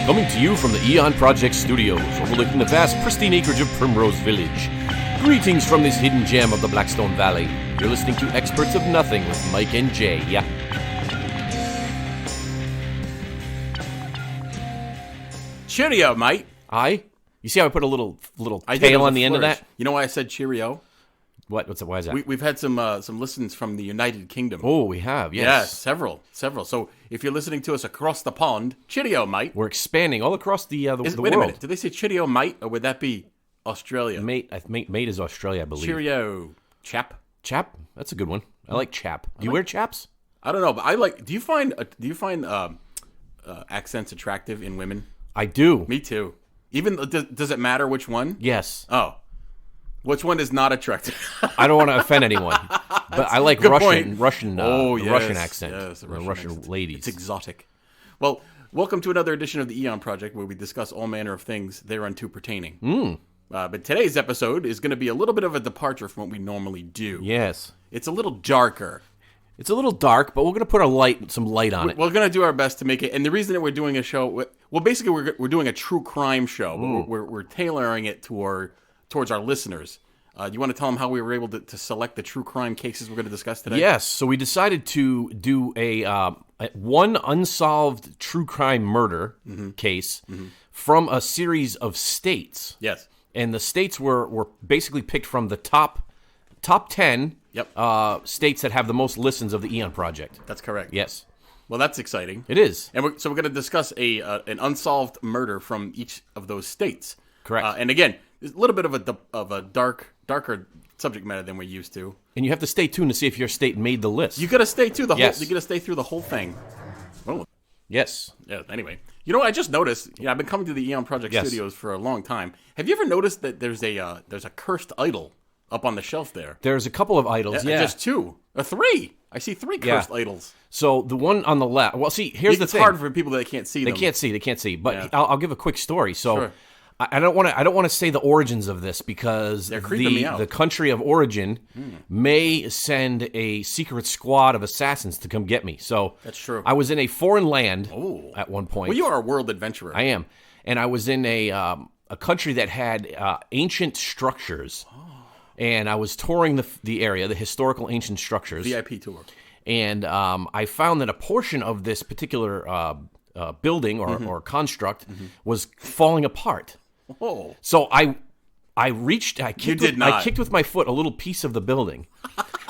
Coming to you from the Eon Project Studios, overlooking the vast, pristine acreage of Primrose Village. Greetings from this hidden gem of the Blackstone Valley. You're listening to Experts of Nothing with Mike and Jay. Yeah. Cheerio, mate. Aye? You see how I put a little tail on the end of that? You know why I said cheerio? What? Why is that? We've had some listens from the United Kingdom. Oh, we have, yes. Yeah, several. So if you're listening to us across the pond, cheerio, mate. We're expanding all across the world. Wait a minute. Did they say cheerio, mate, or would that be Australia? Mate is Australia, I believe. Cheerio, chap. Chap? That's a good one. I like chap. Do you wear chaps? I don't know, but I like. Do you find accents attractive in women? I do. Me too. Even does it matter which one? Yes. Oh. Which one is not attractive? I don't want to offend anyone, but I like Russian accent. Yes, the Russian accent. ladies. It's exotic. Well, welcome to another edition of the Eon Project, where we discuss all manner of things thereunto pertaining. But today's episode is going to be a little bit of a departure from what we normally do. Yes. It's a little darker. It's a little dark, but we're going to put some light on it. We're going to do our best to make it. And the reason that we're doing a show, well, basically we're doing a true crime show. But we're tailoring it towards our listeners. You want to tell them how we were able to select the true crime cases we're going to discuss today? Yes. So we decided to do one unsolved true crime murder case from a series of states. Yes. And the states were basically picked from the top 10 states that have the most listens of the Eon Project. That's correct. Yes. Well, that's exciting. It is. And we're going to discuss an unsolved murder from each of those states. Correct. And again, there's a little bit of a darker subject matter than we're used to. And you have to stay tuned to see if your state made the list. You got to stay through Yes. You got to stay through the whole thing. Oh. Yes. Yeah. Anyway, you know what I just noticed? I've been coming to the Eon Project Studios for a long time. Have you ever noticed that there's a cursed idol up on the shelf there? There's a couple of idols. Yeah. Just two or three. I see three cursed idols. So the one on the left. Well, see, here's the thing. It's hard for people that can't see them. They can't see. But I'll give a quick story. So. Sure. I don't want to say the origins of this because they're creeping me out. The country of origin may send a secret squad of assassins to come get me. So that's true. I was in a foreign land at one point. Well, you are a world adventurer. I am, and I was in a country that had ancient structures, and I was touring the area, the historical ancient structures. VIP tour. And I found that a portion of this particular building or construct was falling apart. Oh. So I kicked with my foot a little piece of the building,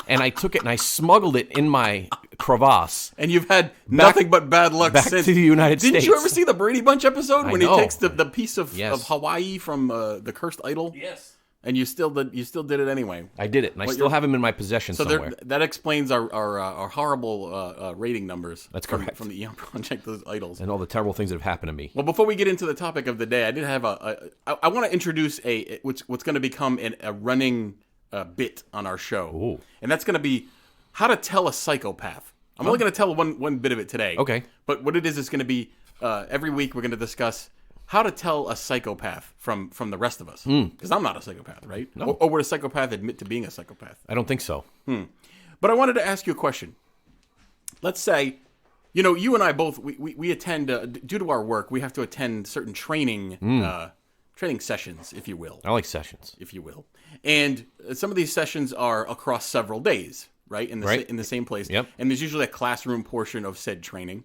and I took it and I smuggled it in my crevasse. And you've had nothing but bad luck back since. to the United States. Didn't you ever see the Brady Bunch episode when he takes the piece of Hawaii from the cursed idol? Yes. And you still did it anyway. I did it, and I still have him in my possession somewhere. That explains our horrible rating numbers. That's correct. From the Eon Project, those idols. And all the terrible things that have happened to me. Well, before we get into the topic of the day, I did have I want to introduce what's going to become a running bit on our show. Ooh. And that's going to be how to tell a psychopath. I'm only going to tell one bit of it today. Okay. But what it is going to be every week we're going to discuss how to tell a psychopath from the rest of us. Because I'm not a psychopath, right? No. Or would a psychopath admit to being a psychopath? I don't think so. But I wanted to ask you a question. Let's say, you and I both, we attend, due to our work, we have to attend certain training sessions, if you will. I like sessions. If you will. And some of these sessions are across several days, right? In the same place. Yep. And there's usually a classroom portion of said training.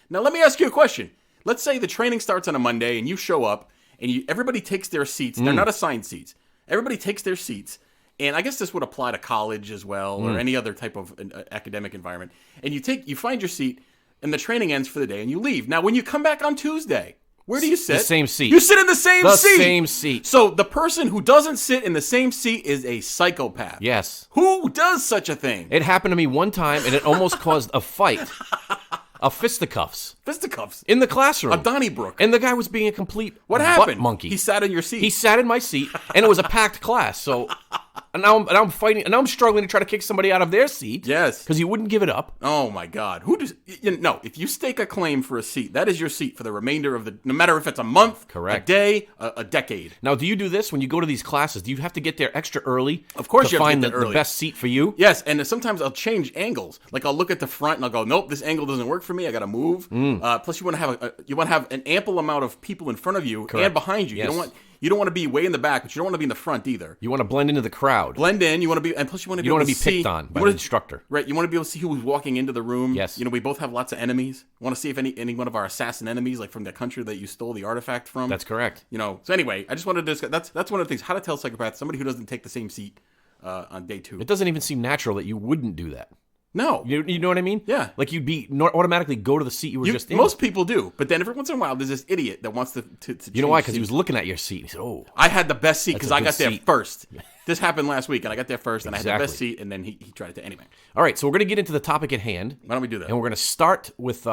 Now, let me ask you a question. Let's say the training starts on a Monday and you show up and everybody takes their seats. They're not assigned seats. Everybody takes their seats. And I guess this would apply to college as well or any other type of academic environment. And you find your seat and the training ends for the day and you leave. Now, when you come back on Tuesday, where do you sit? The same seat. You sit in the same seat. The same seat. So the person who doesn't sit in the same seat is a psychopath. Yes. Who does such a thing? It happened to me one time and it almost caused a fight. Of fisticuffs. Fisticuffs? In the classroom. A Donnybrook. And the guy was being a complete What happened? butt monkey. He sat in your seat. He sat in my seat, and it was a packed class, so And now I'm fighting, and now I'm struggling to try to kick somebody out of their seat. Yes. Because you wouldn't give it up. Oh, my God. Who does... No, if you stake a claim for a seat, that is your seat for the remainder of the... No matter if it's a month, correct, a day, a decade. Now, do you do this when you go to these classes? Do you have to get there extra early? Of course to you have find to get there early. The best seat for you? Yes, and sometimes I'll change angles. Like, I'll look at the front, and I'll go, nope, this angle doesn't work for me. I got to move. Plus, you want to have an ample amount of people in front of you and behind you. Yes. You don't want to be way in the back, but you don't want to be in the front either. You want to blend into the crowd. Blend in. You want to be, and plus you want to be able to see. You don't want to be picked on by the instructor. Right. You want to be able to see who's walking into the room. Yes. We both have lots of enemies. Want to see if any one of our assassin enemies, like from the country that you stole the artifact from. That's correct. So anyway, I just wanted to discuss. That's one of the things. How to tell psychopaths, somebody who doesn't take the same seat on day 2. It doesn't even seem natural that you wouldn't do that. No. You know what I mean? Yeah. Like you'd be automatically go to the seat you were just in. Most people do, but then every once in a while, there's this idiot that wants to You know why? Because he was looking at your seat. He said, "Oh, I had the best seat because I got there seat. first." This happened last week, and I got there first, and I had the best Exactly. seat, and then he tried it to anyway. All right, so we're going to get into the topic at hand. Why don't we do that? And we're going to start with. Do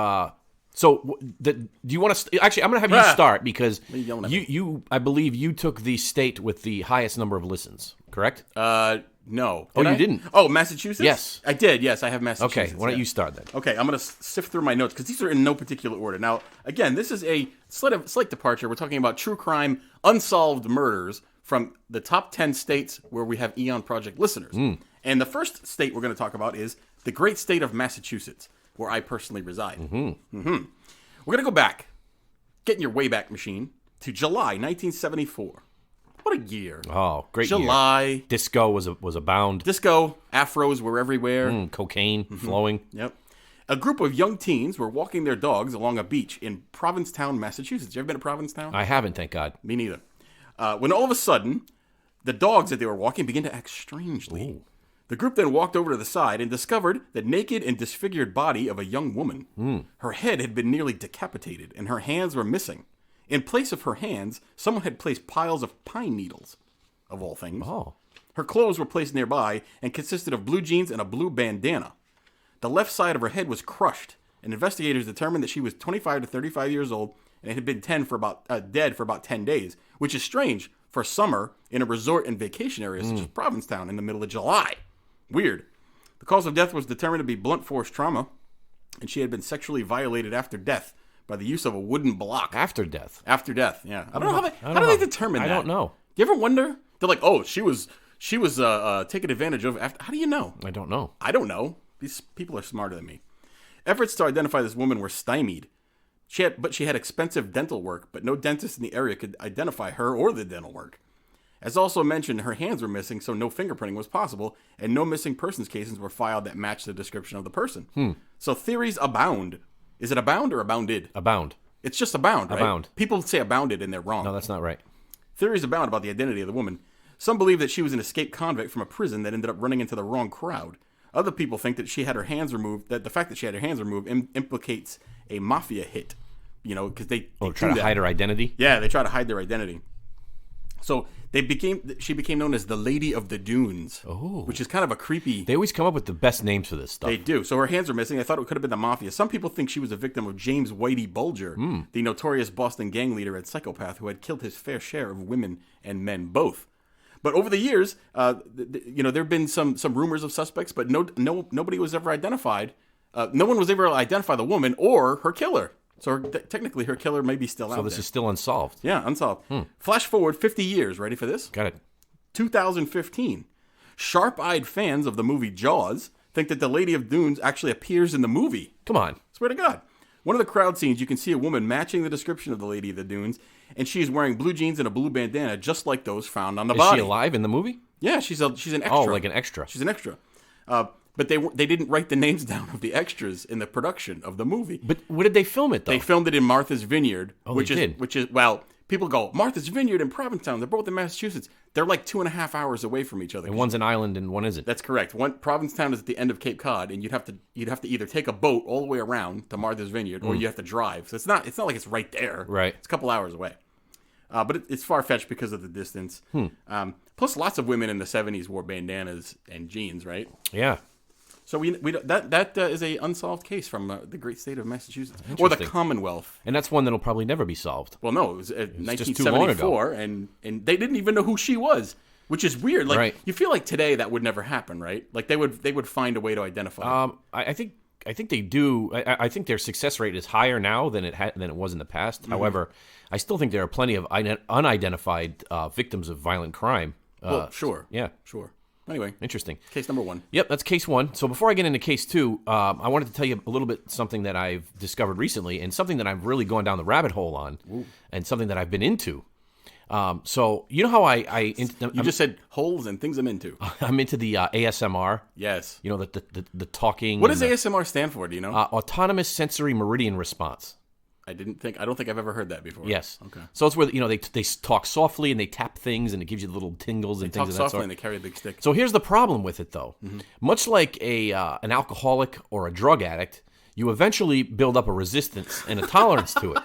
you want to? Actually, I'm going to have you start because What are you yelling at me? you I believe you took the state with the highest number of listens. Correct? No. Oh, Did you I? didn't? Oh, Massachusetts? Yes. I did. Yes, I have Massachusetts. Okay, why don't yeah. you start then? Okay, I'm going to sift through my notes because these are in no particular order. Now, again, this is a slight departure. We're talking about true crime, unsolved murders from the top 10 states where we have Eon Project listeners. And the first state we're going to talk about is the great state of Massachusetts, where I personally reside. We're going to go back, get in your Wayback Machine, to July 1974. What a year. Oh, great July. year. Disco was abound. Disco, afros were everywhere. Cocaine flowing. Yep. A group of young teens were walking their dogs along a beach in Provincetown, Massachusetts. You ever been to Provincetown? I haven't, thank God. Me neither. When all of a sudden, the dogs that they were walking began to act strangely. Ooh. The group then walked over to the side and discovered the naked and disfigured body of a young woman. Her head had been nearly decapitated, and her hands were missing. In place of her hands, someone had placed piles of pine needles, of all things. Oh. Her clothes were placed nearby and consisted of blue jeans and a blue bandana. The left side of her head was crushed, and investigators determined that she was 25 to 35 years old and had been dead for about 10 days, which is strange for summer in a resort and vacation area such as Provincetown in the middle of July. Weird. The cause of death was determined to be blunt force trauma, and she had been sexually violated after death by the use of a wooden block. After death. After death, yeah. I don't know how do they determine that? I don't know. Do you ever wonder? They're like, oh, she was taken advantage of. How do you know? I don't know. I don't know. These people are smarter than me. Efforts to identify this woman were stymied. She had expensive dental work, but no dentist in the area could identify her or the dental work. As also mentioned, her hands were missing, so no fingerprinting was possible, and no missing persons cases were filed that matched the description of the person. So theories abound. Is it abound or abounded? Abound. It's just abound, right? Abound. People say abounded and they're wrong. No, that's not right. Theories abound about the identity of the woman. Some believe that she was an escaped convict from a prison that ended up running into the wrong crowd. Other people think that she had her hands removed, that the fact that she had her hands removed implicates a mafia hit. Because they try to hide her identity? Yeah, they try to hide their identity. So she became known as the Lady of the Dunes, which is kind of a creepy... They always come up with the best names for this stuff. They do. So her hands were missing. I thought it could have been the mafia. Some people think she was a victim of James Whitey Bulger, the notorious Boston gang leader and psychopath who had killed his fair share of women and men both. But over the years, there have been some rumors of suspects, but nobody was ever identified. No one was ever able to identify the woman or her killer. So technically, her killer may be still out there. So this is still unsolved. Yeah, unsolved. Flash forward 50 years. Ready for this? Got it. 2015. Sharp-eyed fans of the movie Jaws think that the Lady of Dunes actually appears in the movie. Come on. Swear to God. One of the crowd scenes, you can see a woman matching the description of the Lady of the Dunes, and she is wearing blue jeans and a blue bandana, just like those found on the body. Is she alive in the movie? Yeah, she's an extra. Oh, like an extra. She's an extra. But they didn't write the names down of the extras in the production of the movie. But where did they film it, though? They filmed it in Martha's Vineyard. Oh, which they is, did? Which is, well, people go, Martha's Vineyard and Provincetown, they're both in Massachusetts. They're like 2.5 hours away from each other. And one's an island and one isn't. That's correct. Provincetown is at the end of Cape Cod, and you'd have to either take a boat all the way around to Martha's Vineyard, or you have to drive. So it's not like it's right there. Right. It's a couple hours away. But it's far-fetched because of the distance. Plus, lots of women in the 70s wore bandanas and jeans, right? Yeah. So that is a unsolved case from the great state of Massachusetts, or the Commonwealth. And that's one that'll probably never be solved. Well, no, it was just too long 1974, ago. and they didn't even know who she was. Which is weird. Like Right. you feel like today that would never happen, right? Like they would find a way to identify it. I think they do. I think their success rate is higher now than it was in the past. However, I still think there are plenty of unidentified victims of violent crime. Well, sure. Yeah. Sure. Anyway, Interesting. case number 1. Yep, that's case 1. So before I get into case 2, I wanted to tell you a little bit something that I've discovered recently and something that I've really gone down the rabbit hole on and something that I've been into. So you know how You just said holes and things I'm into. I'm into the ASMR. Yes. You know, the talking. What does ASMR stand for? Do you know? Autonomous Sensory Meridian Response. I don't think I've ever heard that before. Yes. Okay. So it's where they talk softly and they tap things and it gives you little tingles and things of that Talk sort. softly and they carry a big stick. So here's the problem with it, though. Much like an alcoholic or a drug addict, you eventually build up a resistance and a tolerance to it.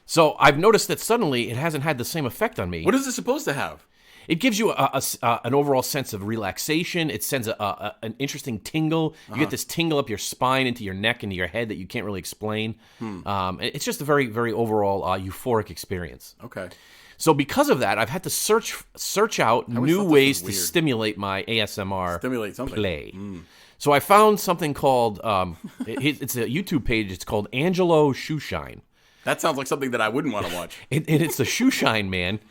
So I've noticed that suddenly it hasn't had the same effect on me. What is it supposed to have? It gives you an overall sense of relaxation. It sends an interesting tingle. You get this tingle up your spine, into your neck, into your head that you can't really explain. It's just a very, very overall euphoric experience. Okay. So because of that, I've had to search out new ways to stimulate my ASMR play. So I found something called, it's a YouTube page. It's called Angelo Shoeshine. That sounds like something that I wouldn't want to watch. And it's the Shoeshine man,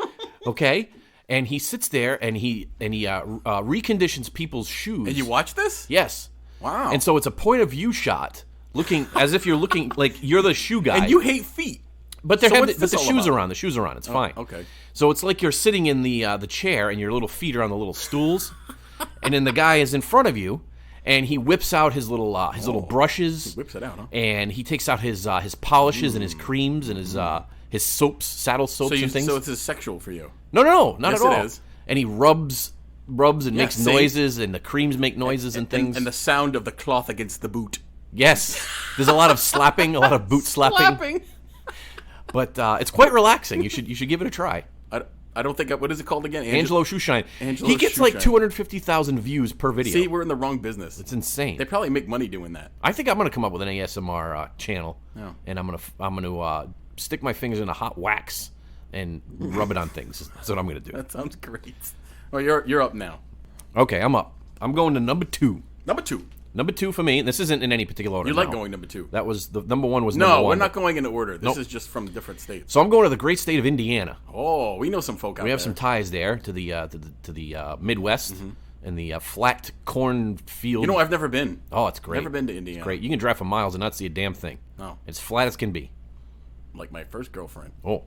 okay? And he sits there and he reconditions people's shoes. And you watch this? Yes. Wow. And so it's a point of view shot, looking as if you're looking like you're the shoe guy. And you hate feet. But the shoes are on. The shoes are on. It's fine. Okay. So it's like you're sitting in the chair and your little feet are on the little stools, and then the guy is in front of you, and he whips out his little brushes. He whips it out, huh? And he takes out his polishes and his creams and his soaps, saddle soaps and things. So it's sexual for you? No, not yes, at all. It is. And he rubs and makes noises, and the creams make noises and things. And the sound of the cloth against the boot. Yes. There's a lot of slapping, a lot of boot slapping. But it's quite relaxing. You should give it a try. I don't think. What is it called again? Angelo Shoeshine. He gets like 250,000 views per video. See, we're in the wrong business. It's insane. They probably make money doing that. I think I'm going to come up with an ASMR channel, and I'm going to stick my fingers in a hot wax and rub it on things. That's what I'm going to do. That sounds great. Well, you're up now. Okay, I'm up. I'm going to number 2. Number 2 for me. This isn't in any particular order. You like going number 2. That was the number 1 was number 1. No, we're not going in order. This is just from different states. So I'm going to the great state of Indiana. Oh, we know some folk out there. We have some ties there to the Midwest and the flat cornfield. You know, I've never been. Oh, it's great. Never been to Indiana. It's great. You can drive for miles and not see a damn thing. No. It's flat as can be. Like my first girlfriend. Oh.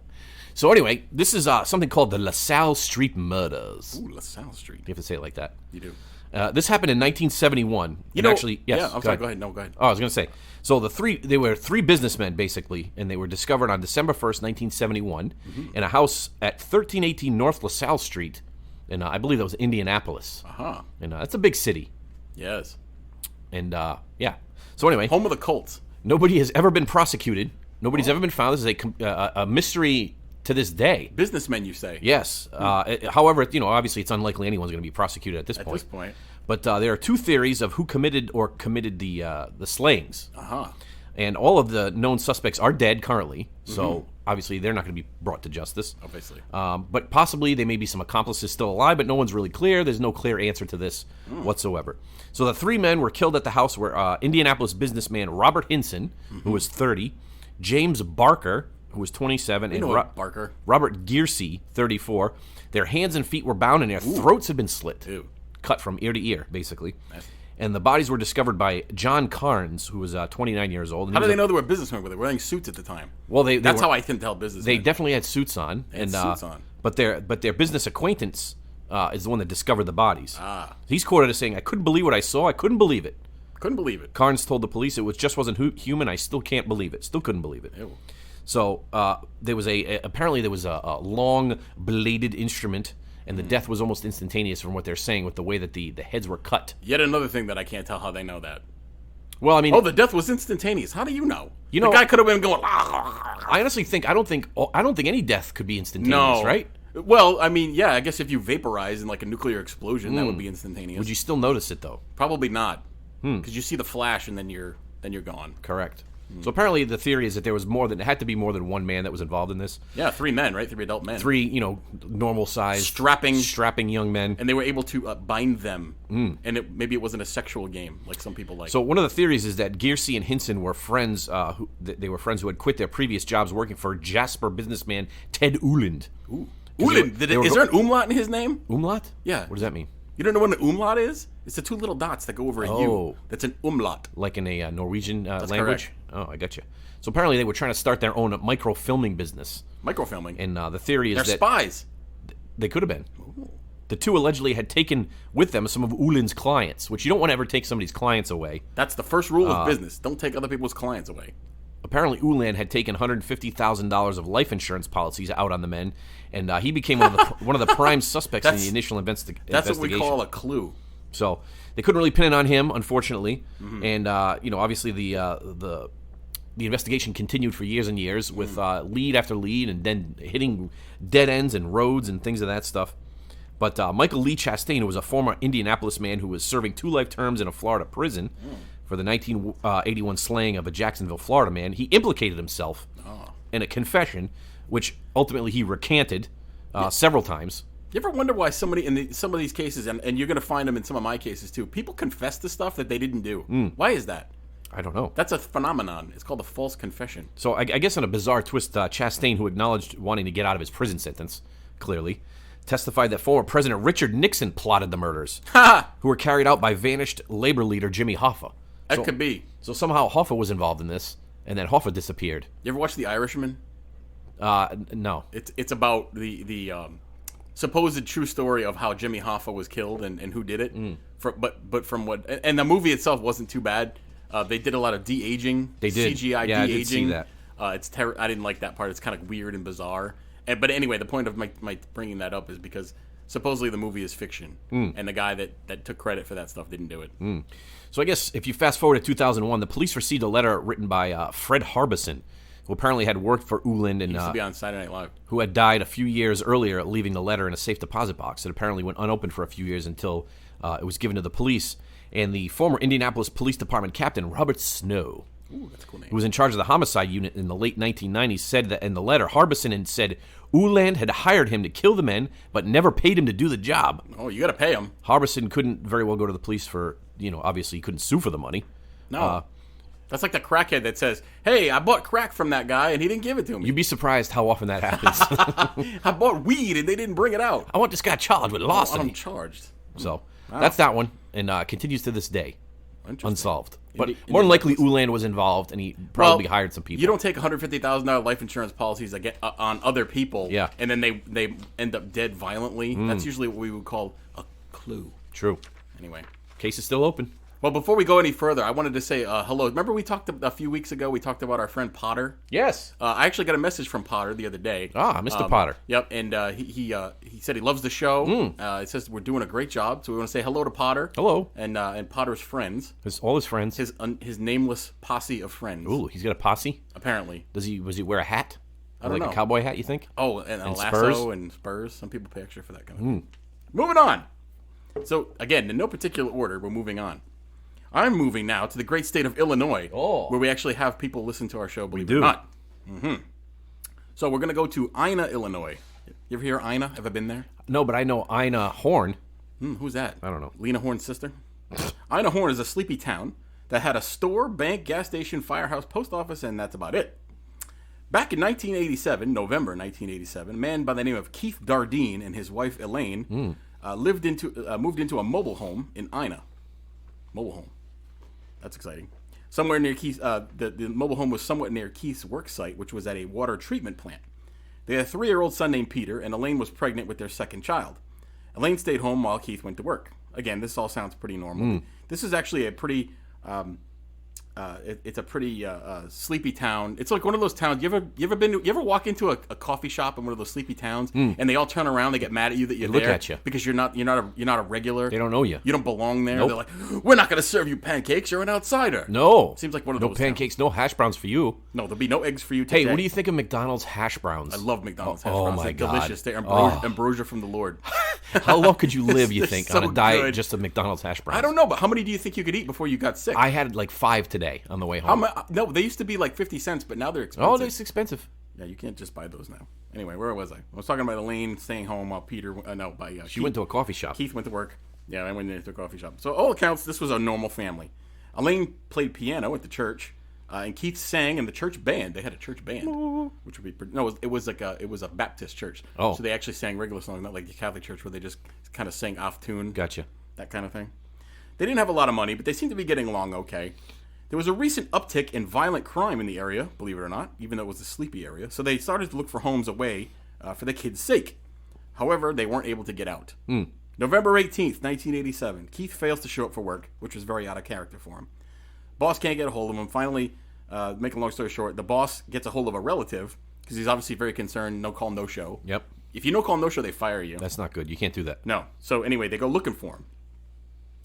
So anyway, this is something called the Lasalle Street Murders. Ooh, Lasalle Street. You have to say it like that. You do. This happened in 1971. Actually, yes. Yeah, I'm sorry. Go ahead. No, go ahead. Oh, I was going to say. So they were 3 businessmen basically, and they were discovered on December 1st, 1971, in a house at 1318 North LaSalle Street, and I believe that was Indianapolis. And that's a big city. Yes. And yeah. So anyway, home of the Colts. Nobody has ever been prosecuted. Nobody's ever been found. This is a mystery to this day. Businessmen, you say? Yes. However, obviously it's unlikely anyone's going to be prosecuted at this point. But there are 2 theories of who committed the slayings. And all of the known suspects are dead currently, so obviously they're not going to be brought to justice. Obviously. But possibly there may be some accomplices still alive, but no one's really clear. There's no clear answer to this whatsoever. So the 3 men were killed at the house were Indianapolis businessman Robert Hinson, who was 30, James Barker, who was 27, and Barker. Robert Gearsey, 34. Their hands and feet were bound, and their throats had been slit. Ew. Cut from ear to ear, basically. Nice. And the bodies were discovered by John Carnes, who was 29 years old. And how do they know they were businessmen? Were they wearing suits at the time? Well, that's how I can tell businessmen. They definitely had suits on. Suits on. But their business acquaintance is the one that discovered the bodies. He's quoted as saying, "I couldn't believe what I saw. I couldn't believe it." Couldn't believe it. Carnes told the police it just wasn't human. I still can't believe it. Still couldn't believe it. Ew. So there was apparently there was a long bladed instrument, and the death was almost instantaneous from what they're saying with the way that the heads were cut. Yet another thing that I can't tell how they know that. Well, I mean, the death was instantaneous. How do you know? The guy could have been going. I honestly think I don't think any death could be instantaneous, right? Well, I mean, yeah. I guess if you vaporize in like a nuclear explosion, that would be instantaneous. Would you still notice it though? Probably not, because you see the flash and then you're gone. Correct. So apparently the theory is that there had to be more than one man that was involved in this. Yeah, 3 men, right? 3 adult men. 3, normal-sized, strapping young men. And they were able to bind them. And maybe it wasn't a sexual game like some people like. So one of the theories is that Gearsey and Hinson were friends. They were friends who had quit their previous jobs working for Jasper businessman Ted Uland. Ooh. Uland? Is there an umlaut in his name? Umlaut? Yeah. What does that mean? You don't know what an umlaut is? It's the 2 little dots that go over a U. That's an umlaut. Like in a Norwegian language? Correct. Oh, I got you. So apparently they were trying to start their own microfilming business. Microfilming? And the theory is They're spies. They could have been. Ooh. The 2 allegedly had taken with them some of Uland's clients, which you don't want to ever take somebody's clients away. That's the first rule of business. Don't take other people's clients away. Apparently, Uland had taken $150,000 of life insurance policies out on the men, and he became one of the prime suspects in the initial investigation. That's what we call a clue. So they couldn't really pin it on him, unfortunately, and obviously the investigation continued for years and years with lead after lead, and then hitting dead ends and roads and things of that stuff. But Michael Lee Chastain, who was a former Indianapolis man who was serving 2 life terms in a Florida prison for the 1981 slaying of a Jacksonville, Florida man, he implicated himself in a confession, which ultimately he recanted several times. You ever wonder why somebody in some of these cases, and you're going to find them in some of my cases too, people confess to stuff that they didn't do? Why is that? I don't know. That's a phenomenon. It's called a false confession. So I guess on a bizarre twist, Chastain, who acknowledged wanting to get out of his prison sentence, clearly, testified that former President Richard Nixon plotted the murders, who were carried out by vanished labor leader Jimmy Hoffa. That could be. So somehow Hoffa was involved in this, and then Hoffa disappeared. You ever watch The Irishman? No. It's about the supposed true story of how Jimmy Hoffa was killed and who did it. But from what, and the movie itself wasn't too bad. They did a lot of de-aging. They did. CGI de-aging. I did see that. I didn't like that part. It's kind of weird and bizarre. But anyway, the point of my bringing that up is because supposedly the movie is fiction, and the guy that took credit for that stuff didn't do it. So I guess if you fast forward to 2001, the police received a letter written by Fred Harbison, who apparently had worked for Uland and he used to be on Saturday Night Live, who had died a few years earlier, leaving the letter in a safe deposit box. It apparently went unopened for a few years until it was given to the police. And the former Indianapolis Police Department captain, Robert Snow, that's a cool name, who was in charge of the homicide unit in the late 1990s, said that in the letter, Harbison had said Uland had hired him to kill the men, but never paid him to do the job. Oh, you got to pay him. Harbison couldn't very well go to the police for, obviously he couldn't sue for the money. No. That's like the crackhead that says, hey, I bought crack from that guy and he didn't give it to me. You'd be surprised how often that happens. I bought weed and they didn't bring it out. I want this guy charged with larceny. I'm charged. So that's that one, and continues to this day. Unsolved. But more than likely, Uland was involved, and he probably hired some people. You don't take $150,000 life insurance policies that get on other people, and then they end up dead violently. That's usually what we would call a clue. True. Anyway. Case is still open. Well, before we go any further, I wanted to say hello. Remember we talked a few weeks ago, we talked about our friend Potter? Yes. I actually got a message from Potter the other day. Ah, Mr. Potter. Yep, and he said he loves the show. It says we're doing a great job, so we want to say hello to Potter. Hello. And Potter's friends. All his friends. His nameless posse of friends. Ooh, he's got a posse? Apparently. Was he wear a hat? I don't know. A cowboy hat, you think? Oh, and a lasso and spurs. Some people pay extra for that kind of thing. Moving on. So, again, in no particular order, we're moving on. I'm moving now to the great state of Illinois, where we actually have people listen to our show, believe it or not. So we're going to go to Ina, Illinois. You ever hear Ina? Ever been there? No, but I know Ina Horn. Who's that? I don't know. Lena Horne's sister? Ina Horn is a sleepy town that had a store, bank, gas station, firehouse, post office, and that's about it. Back in 1987, November 1987, a man by the name of Keith Dardeen and his wife Elaine moved into a mobile home in Ina. Mobile home. That's exciting. Somewhere near Keith, the mobile home was somewhat near Keith's work site, which was at a water treatment plant. They had a 3-year-old son named Peter, and Elaine was pregnant with their second child. Elaine stayed home while Keith went to work. Again, this all sounds pretty normal. This is actually a pretty It's a pretty sleepy town. It's like one of those towns. You ever walk into a coffee shop in one of those sleepy towns, and they all turn around, they get mad at you that you're there, look at you because you're not a regular. They don't know you. You don't belong there. Nope. They're like, we're not going to serve you pancakes. You're an outsider. No, seems like one of no those. No pancakes, towns. no hash browns for you. No, there'll be no eggs for you today. Hey, what do you think of McDonald's hash browns? I love McDonald's hash browns. My They're God. delicious. They're ambrosia from the Lord. How long could you live, you think, so on a diet good. just of McDonald's hash browns? I don't know, but how many do you think you could eat before you got sick? I had like 5 today on the way home. No, they used to be like 50 cents, but now they're expensive. Oh, they're expensive. Yeah, you can't just buy those now. Anyway, where was I? I was talking about Elaine staying home while Peter... She Keith went to a coffee shop. Keith went to work. Yeah, I went into a coffee shop. So all accounts, this was a normal family. Elaine played piano at the church, and Keith sang in the church band. They had a church band, which would be... No, it was a Baptist church. Oh. So they actually sang regular songs, not like the Catholic church where they just kind of sang off tune. Gotcha. That kind of thing. They didn't have a lot of money, but they seemed to be getting along okay. There was a recent uptick in violent crime in the area, believe it or not, even though it was a sleepy area. So they started to look for homes away for the kids' sake. However, they weren't able to get out. November 18th, 1987, Keith fails to show up for work, which was very out of character for him. Boss can't get a hold of him. Finally, make a long story short, the boss gets a hold of a relative because he's obviously very concerned, no call, no show. Yep. If you no call, no show, they fire you. That's not good. You can't do that. No. So anyway, they go looking for him.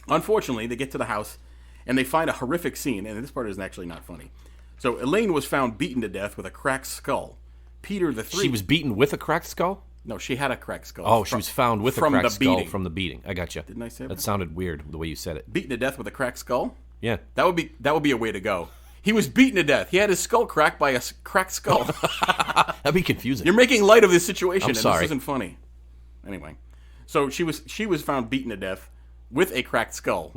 Unfortunately, they get to the house, and they find a horrific scene, and this part is actually not funny. So Elaine was found beaten to death with a cracked skull. Peter the Three... She was beaten with a cracked skull? No, she had a cracked skull. Oh, she was found with a cracked skull beating. from the beating. I got you. Didn't I say that? That sounded weird, the way you said it. Beaten to death with a cracked skull? Yeah. That would be a way to go. He was beaten to death. He had his skull cracked by a cracked skull. That'd be confusing. You're making light of this situation, and sorry. this isn't funny. Anyway, so she was found beaten to death with a cracked skull.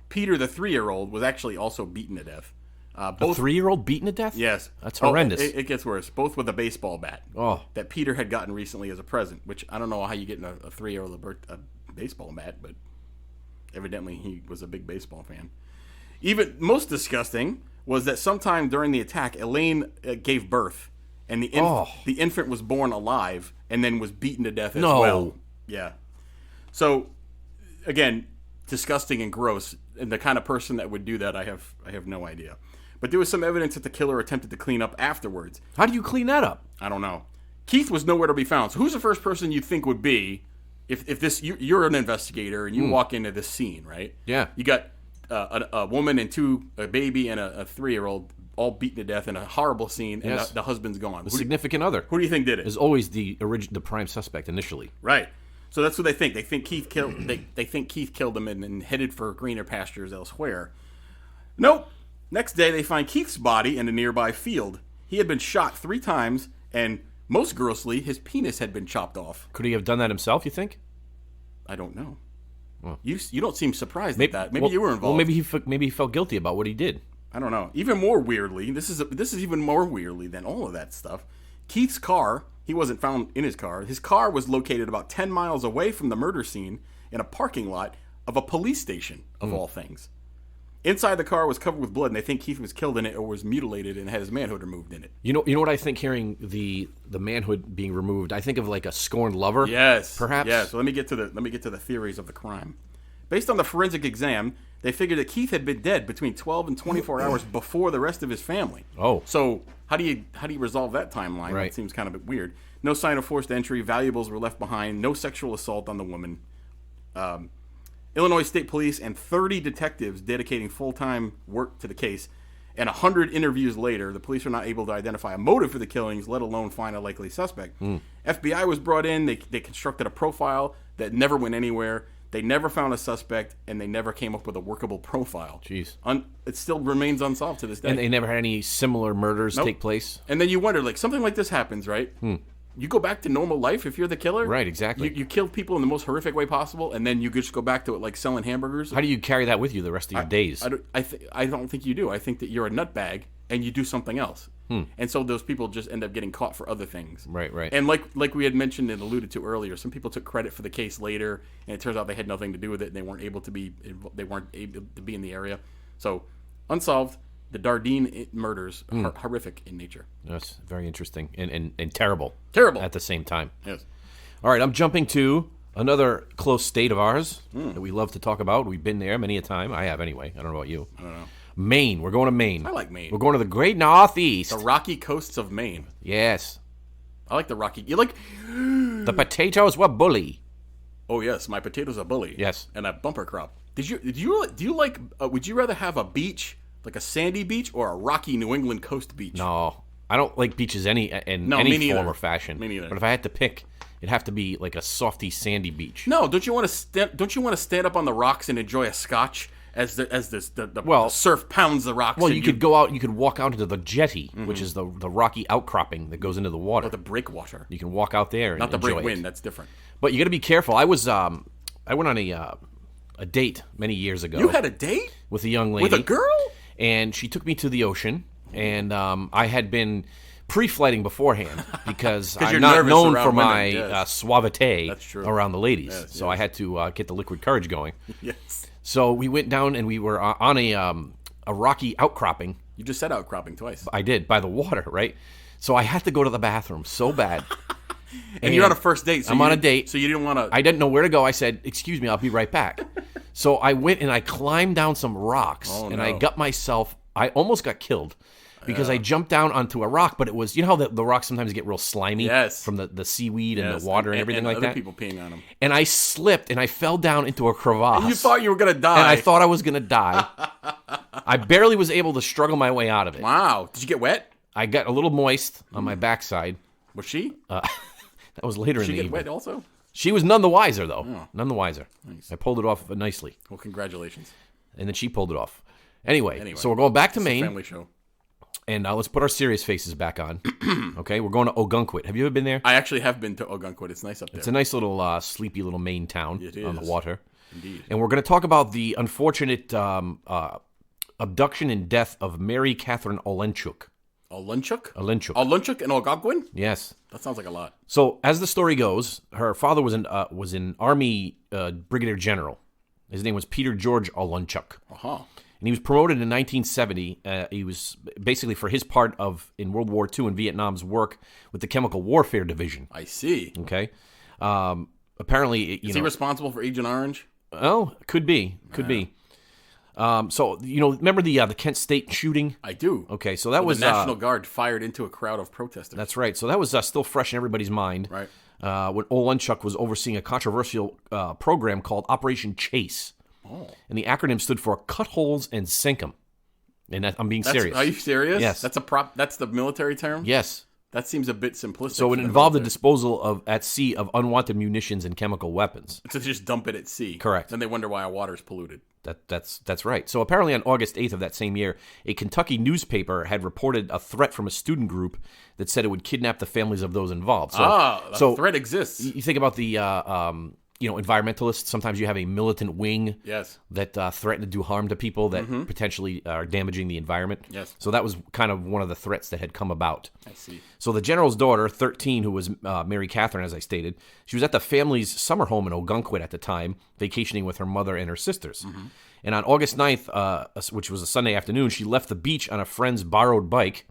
Peter, the 3-year-old, was actually also beaten to death. Both 3-year-old beaten to death? Yes. That's horrendous. It gets worse. Both with a baseball bat. Oh. That Peter had gotten recently as a present, which I don't know how you get in a 3-year-old a baseball bat, but evidently he was a big baseball fan. Even most disgusting was that sometime during the attack, Elaine gave birth, and the infant was born alive and then was beaten to death as well. Yeah. So, again, disgusting and gross, and the kind of person that would do that, I have no idea. But there was some evidence that the killer attempted to clean up afterwards. How do you clean that up? I don't know. Keith was nowhere to be found. So who's the first person you think would be if this you're an investigator and you walk into this scene, right? Yeah. You got a woman and a baby and a 3-year-old all beaten to death in a horrible scene, and the husband's gone. The significant other. Who do you think did it? Is always the prime suspect initially. Right. So that's what they think. They think Keith killed. They think Keith killed him and headed for greener pastures elsewhere. Nope. Next day, they find Keith's body in a nearby field. He had been shot 3 times, and most grossly, his penis had been chopped off. Could he have done that himself, you think? I don't know. Well, you don't seem surprised at that. Maybe you were involved. Well, maybe he felt guilty about what he did. I don't know. Even more weirdly, this is even more weirdly than all of that stuff. Keith's car, he wasn't found in his car. His car was located about 10 miles away from the murder scene in a parking lot of a police station, of all things. Inside the car was covered with blood, and they think Keith was killed in it or was mutilated and had his manhood removed in it. You know what I think? Hearing the manhood being removed, I think of like a scorned lover. Yes, perhaps. Yeah. So let me get to the theories of the crime. Based on the forensic exam, they figured that Keith had been dead between 12 and 24 hours before the rest of his family. Oh. So how do you resolve that timeline? Right. That seems kind of weird. No sign of forced entry. Valuables were left behind. No sexual assault on the woman. Illinois State Police and 30 detectives dedicating full-time work to the case. And 100 interviews later, the police were not able to identify a motive for the killings, let alone find a likely suspect. FBI was brought in. They constructed a profile that never went anywhere. They never found a suspect, and they never came up with a workable profile. Jeez. It still remains unsolved to this day. And they never had any similar murders take place? And then you wonder, like, something like this happens, right? You go back to normal life if you're the killer. Right, exactly. You kill people in the most horrific way possible, and then you just go back to it like selling hamburgers. How do you carry that with you the rest of your days? I don't think you do. I think that you're a nutbag, and you do something else. And so those people just end up getting caught for other things. Right. And like we had mentioned and alluded to earlier, some people took credit for the case later, and it turns out they had nothing to do with it, and they weren't able to be in the area. So, unsolved. The Dardeen murders are horrific in nature. That's very interesting and terrible. Terrible. At the same time. Yes. All right, I'm jumping to another close state of ours that we love to talk about. We've been there many a time. I have anyway. I don't know about you. I don't know. Maine. We're going to Maine. I like Maine. We're going to the great Northeast. The rocky coasts of Maine. Yes. I like the rocky. You like... The potatoes were bully. Oh, yes. My potatoes are bully. Yes. And a bumper crop. Do you like... would you rather have a beach... like a sandy beach or a rocky New England coast beach? No. I don't like beaches in me any neither. form or fashion. Me neither. But if I had to pick, it'd have to be like a softy, sandy beach. No, don't you want to stand up on the rocks and enjoy a scotch as the surf pounds the rocks? Well, you could go out. You could walk out into the jetty, which is the rocky outcropping that goes into the water. Or the breakwater. You can walk out there and not the enjoy break wind. it. That's different. But you got to be careful. I went on a date many years ago. You had a date with a young lady, with a girl, and she took me to the ocean, and I had been pre-flighting beforehand because I'm not known for my suavite around the ladies. Yes, so I had to get the liquid courage going. Yes. So we went down and we were on a rocky outcropping. You just said outcropping twice. I did, by the water, right? So I had to go to the bathroom so bad. and you're on a first date. So I'm on a date. So you didn't want to... I didn't know where to go. I said, excuse me, I'll be right back. So I went and I climbed down some rocks, and I got myself... I almost got killed because I jumped down onto a rock, but it was... You know how the rocks sometimes get real slimy from the seaweed and the water and everything like that? other people peeing on them. And I slipped, and I fell down into a crevasse. And you thought you were going to die. And I thought I was going to die. I barely was able to struggle my way out of it. Wow. Did you get wet? I got a little moist on my backside. Was she? That was later in the evening. Did she get wet also? She was none the wiser, though. Oh. None the wiser. Nice. I pulled it off nicely. Well, congratulations. And then she pulled it off. Anyway, so we're going back to Maine. Family show. And let's put our serious faces back on. Okay, we're going to Ogunquit. Have you ever been there? I actually have been to Ogunquit. It's nice up there. It's a nice little sleepy little Maine town on the water. Indeed. And we're going to talk about the unfortunate abduction and death of Mary Catherine Olenchuk. Olenchuk? Olenchuk. Olenchuk in Algonquin? Yes. That sounds like a lot. So, as the story goes, her father was an Army brigadier general. His name was Peter George Olenchuk. Uh-huh. And he was promoted in 1970. He was basically for his part in World War II and Vietnam's work with the Chemical Warfare Division. I see. Okay. Apparently, Is he responsible for Agent Orange? Oh, could be. Could be. So, remember the Kent State shooting? I do. Okay, so that was... the National Guard fired into a crowd of protesters. That's right. So that was still fresh in everybody's mind. Right. When Olenchuk was overseeing a controversial program called Operation Chase. Oh. And the acronym stood for Cut Holes and Sink 'em. And I'm being serious. Are you serious? Yes. That's the military term? Yes. That seems a bit simplistic. So it involved the disposal at sea of unwanted munitions and chemical weapons. To just dump it at sea. Correct. Then they wonder why our water's polluted. That's right. So apparently on August 8th of that same year, a Kentucky newspaper had reported a threat from a student group that said it would kidnap the families of those involved. So a threat exists. You think about the environmentalists. Sometimes you have a militant wing that threaten to do harm to people that potentially are damaging the environment. Yes. So that was kind of one of the threats that had come about. I see. So the general's daughter, 13, who was Mary Catherine, as I stated, she was at the family's summer home in Ogunquit at the time, vacationing with her mother and her sisters. And on August 9th, which was a Sunday afternoon, she left the beach on a friend's borrowed bike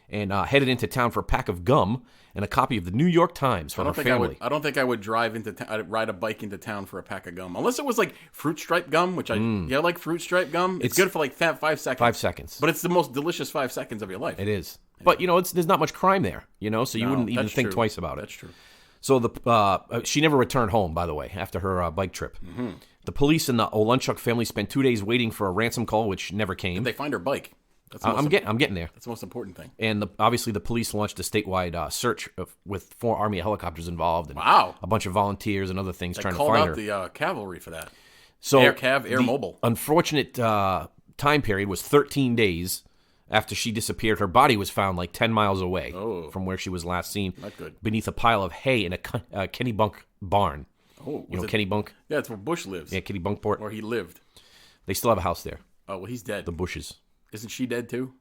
and headed into town for a pack of gum and a copy of the New York Times for her family. I don't think I would ride a bike into town for a pack of gum. Unless it was like fruit stripe gum, which I like fruit stripe gum. It's good for like 5 seconds. 5 seconds. But it's the most delicious 5 seconds of your life. It is. Yeah. But, there's not much crime there, so you wouldn't even think twice about it. That's true. So she never returned home, by the way, after her bike trip. The police and the Olenchuk family spent 2 days waiting for a ransom call, which never came. Did they find her bike? I'm getting there. That's the most important thing. And obviously the police launched a statewide search with 4 Army helicopters involved. And a bunch of volunteers and other things trying to find her. They called out the cavalry for that. So Air Mobile. Unfortunate time period was 13 days after she disappeared. Her body was found like 10 miles away from where she was last seen. Not good. Beneath a pile of hay in a Kennebunk barn. Oh, Kennebunk? Yeah, it's where Bush lives. Yeah, Kennebunkport. Where he lived. They still have a house there. Oh, well, he's dead. The Bushes. Isn't she dead too?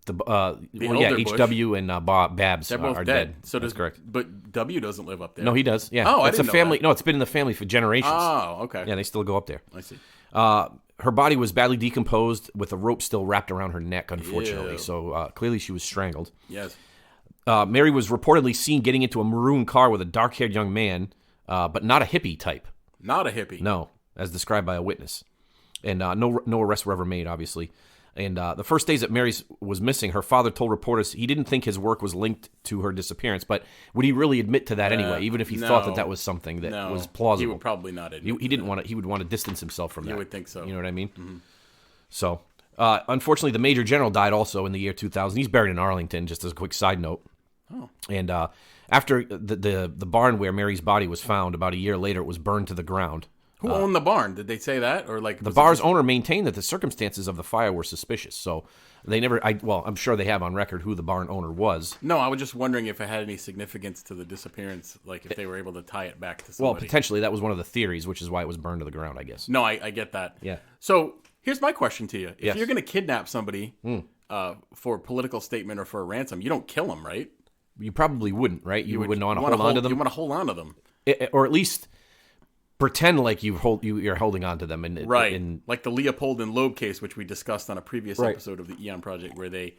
HW and Babs They're both are dead. So that's correct. But W doesn't live up there. No, he does. Yeah. Oh, it's I didn't a family. know that. No, it's been in the family for generations. Oh, okay. Yeah, they still go up there. I see. Her body was badly decomposed with a rope still wrapped around her neck, unfortunately. Ew. So clearly she was strangled. Yes. Mary was reportedly seen getting into a maroon car with a dark-haired young man, but not a hippie type. Not a hippie. No, as described by a witness. And no arrests were ever made, obviously. And the first days that Mary was missing, her father told reporters he didn't think his work was linked to her disappearance. But would he really admit to that anyway, even if he thought that was something that was plausible? He would probably not admit he didn't want to. He would want to distance himself from that. You would think so. You know what I mean? Mm-hmm. So Unfortunately, the Major General died also in the year 2000. He's buried in Arlington, just as a quick side note. Oh. And after the barn where Mary's body was found, about a year later, it was burned to the ground. Who owned the barn? Did they say that, or like the bar's owner maintained that the circumstances of the fire were suspicious? So they never. I'm sure they have on record who the barn owner was. No, I was just wondering if it had any significance to the disappearance, like if they were able to tie it back to somebody. Well, potentially that was one of the theories, which is why it was burned to the ground, I guess. No, I get that. Yeah. So here's my question to you: If Yes. you're going to kidnap somebody for a political statement or for a ransom, you don't kill them, right? You probably wouldn't, right? You wouldn't want to hold on to them. You want to hold on to them, or at least pretend like you're holding on to them, right? Like the Leopold and Loeb case, which we discussed on a previous episode of the Eon Project, where they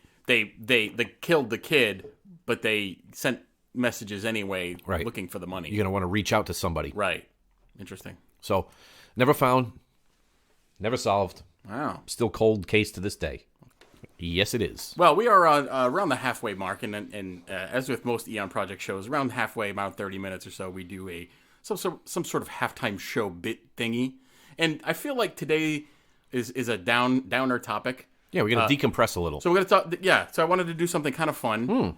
killed the kid, but they sent messages anyway, looking for the money. You're gonna want to reach out to somebody, right? Interesting. So, never found, never solved. Wow. Still cold case to this day. Yes, it is. Well, we are around the halfway mark, and as with most Eon Project shows, around halfway, about 30 minutes or so, we do some sort of halftime show bit thingy. And I feel like today is a downer topic. Yeah, we're going to decompress a little. So we're going to talk. Yeah, so I wanted to do something kind of fun,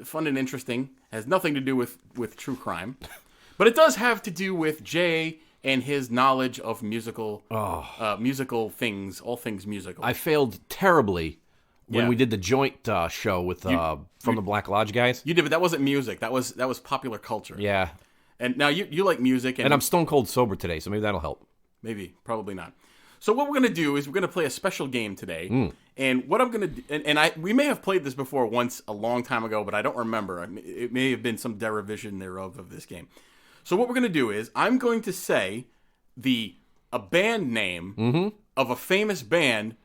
fun and interesting. Has nothing to do with true crime, but it does have to do with Jay and his knowledge of musical things, all things musical. I failed terribly when we did the joint show with from the Black Lodge guys. You did, but that wasn't music. That was popular culture. Yeah. And now you like music. And I'm stone cold sober today, so maybe that'll help. Maybe. Probably not. So what we're going to do is we're going to play a special game today. And what I'm going to do, and we may have played this before once a long time ago, but I don't remember. It may have been some derivation thereof of this game. So what we're going to do is I'm going to say a band name of a famous band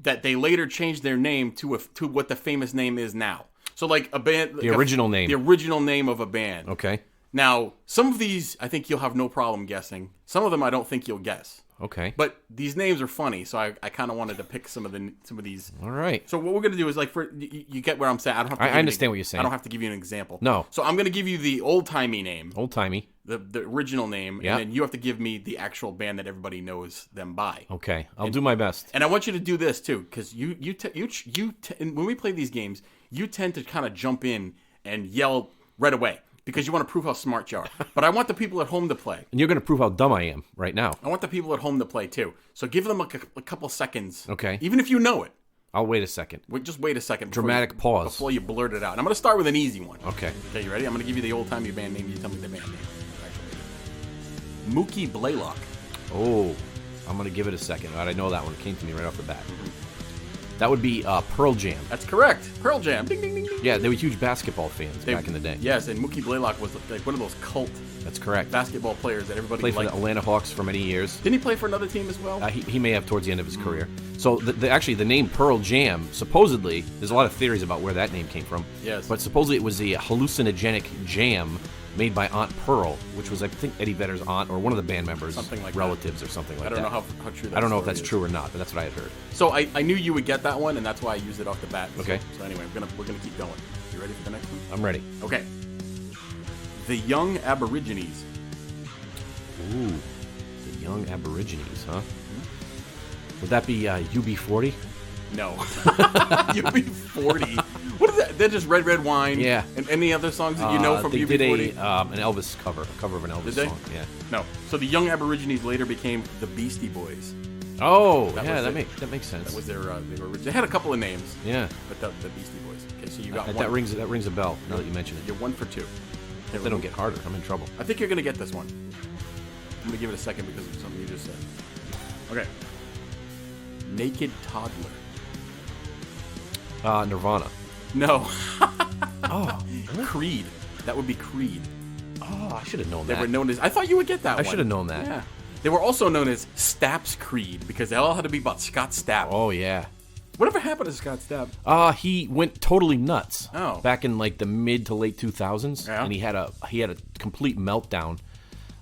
that they later changed their name to what the famous name is now. So like a band... The original name. The original name of a band. Okay. Now, some of these I think you'll have no problem guessing. Some of them I don't think you'll guess. Okay. But these names are funny, so I kind of wanted to pick some of these. All right. So what we're going to do is, like, you get where I'm saying. I understand what you're saying. I don't have to give you an example. No. So I'm going to give you the old-timey name. Old-timey. The original name. Yeah. And then you have to give me the actual band that everybody knows them by. Okay. I'll do my best. And I want you to do this, too, because when we play these games, you tend to kind of jump in and yell right away. Because you want to prove how smart you are. But I want the people at home to play. And you're going to prove how dumb I am right now. I want the people at home to play, too. So give them a couple seconds. Okay. Even if you know it. I'll wait a second. Just wait a second. Dramatic pause. Before you blurt it out. And I'm going to start with an easy one. Okay. Okay, you ready? I'm going to give you the old-timey band name. You tell me the band name. Mookie Blaylock. Oh, I'm going to give it a second. All right, I know that one. It came to me right off the bat. That would be Pearl Jam. That's correct. Pearl Jam. Ding, ding, ding, ding. Yeah, they were huge basketball fans back in the day. Yes, and Mookie Blaylock was like one of those cult That's correct. basketball players that everybody Played liked. for the Atlanta Hawks for many years. Didn't he play for another team as well? He may have towards the end of his career. So actually the name Pearl Jam, supposedly, there's a lot of theories about where that name came from. Yes. But supposedly it was a hallucinogenic jam made by Aunt Pearl, which was, I think, Eddie Vedder's aunt or one of the band members' relatives or something like that. I don't know how true that is. I don't know if that's true or not, but that's what I had heard. So I knew you would get that one, and that's why I used it off the bat. Okay. So anyway, we're gonna keep going. You ready for the next one? I'm ready. Okay. The Young Aborigines. Ooh, the Young Aborigines, huh? Would that be UB40? No. UB40. What is that? They're just Red Red Wine. Yeah. And any other songs that you know from they UB40? They did an Elvis cover, a cover of an Elvis song. Yeah. No. So the Young Aborigines later became the Beastie Boys. Oh, that makes sense. That was their they had a couple of names. Yeah. But the Beastie Boys. Okay, so you got one. That rings a bell now that you mention it. You're 1 for 2. If they don't get harder, I'm in trouble. I think you're gonna get this one. I'm gonna give it a second because of something you just said. Okay. Naked Toddler. Nirvana. No. Oh, Creed. That would be Creed. Oh, I should have known that. They were known as. I thought you would get that one. I should have known that. Yeah. They were also known as Stapp's Creed because they all had to be about Scott Stapp. Oh yeah. Whatever happened to Scott Stapp? He went totally nuts. Oh. Back in like the mid to late 2000s, yeah. And he had a complete meltdown.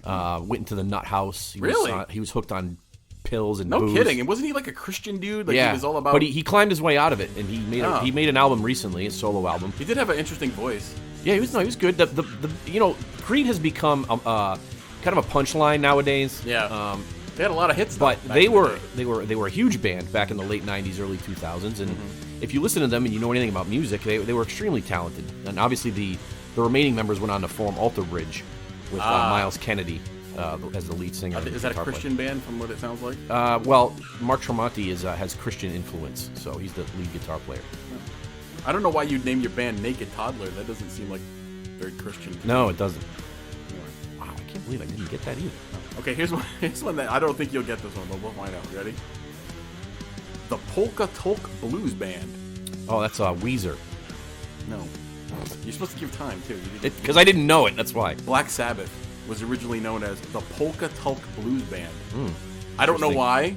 Went into the nut house. Really? He was hooked on pills and no booze. kidding. And wasn't he like a Christian dude? Like yeah. He was all about. But he climbed his way out of it, and he made an album recently, a solo album. He did have an interesting voice. Yeah, he was good. The Creed has become kind of a punchline nowadays. Yeah. They had a lot of hits, but they were a huge band back in the late '90s, early 2000s, and if you listen to them and you know anything about music, they were extremely talented. And obviously, the remaining members went on to form Alter Bridge with Miles Kennedy as the lead singer. Is that a Christian band from what it sounds like? Well, Mark Tremonti has Christian influence, so he's the lead guitar player. I don't know why you'd name your band Naked Toddler. That doesn't seem like very Christian. No, it doesn't. Wow, I can't believe I didn't get that either. Okay, here's one that I don't think you'll get this one, but we'll find out. Ready? The Polka Tulk Blues Band. Oh, that's Weezer. No. You're supposed to give time, too. Because I didn't know it, that's why. Black Sabbath was originally known as the Polka Tulk Blues Band. I don't know why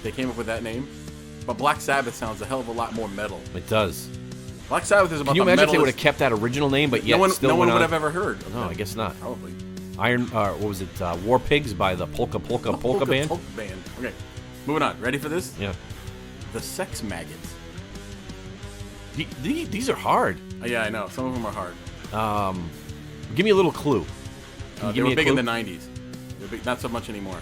they came up with that name, but Black Sabbath sounds a hell of a lot more metal. It does. Black Sabbath is about. Can you imagine if they would have kept that original name, but yet no one would have ever heard? No, I guess not. Probably. What was it? War Pigs by the Polka Band. Polka Band. Okay, moving on. Ready for this? Yeah. The Sex Maggots. These are hard. Yeah, I know. Some of them are hard. Give me a little clue. They were big in the '90s. They're big, not so much anymore.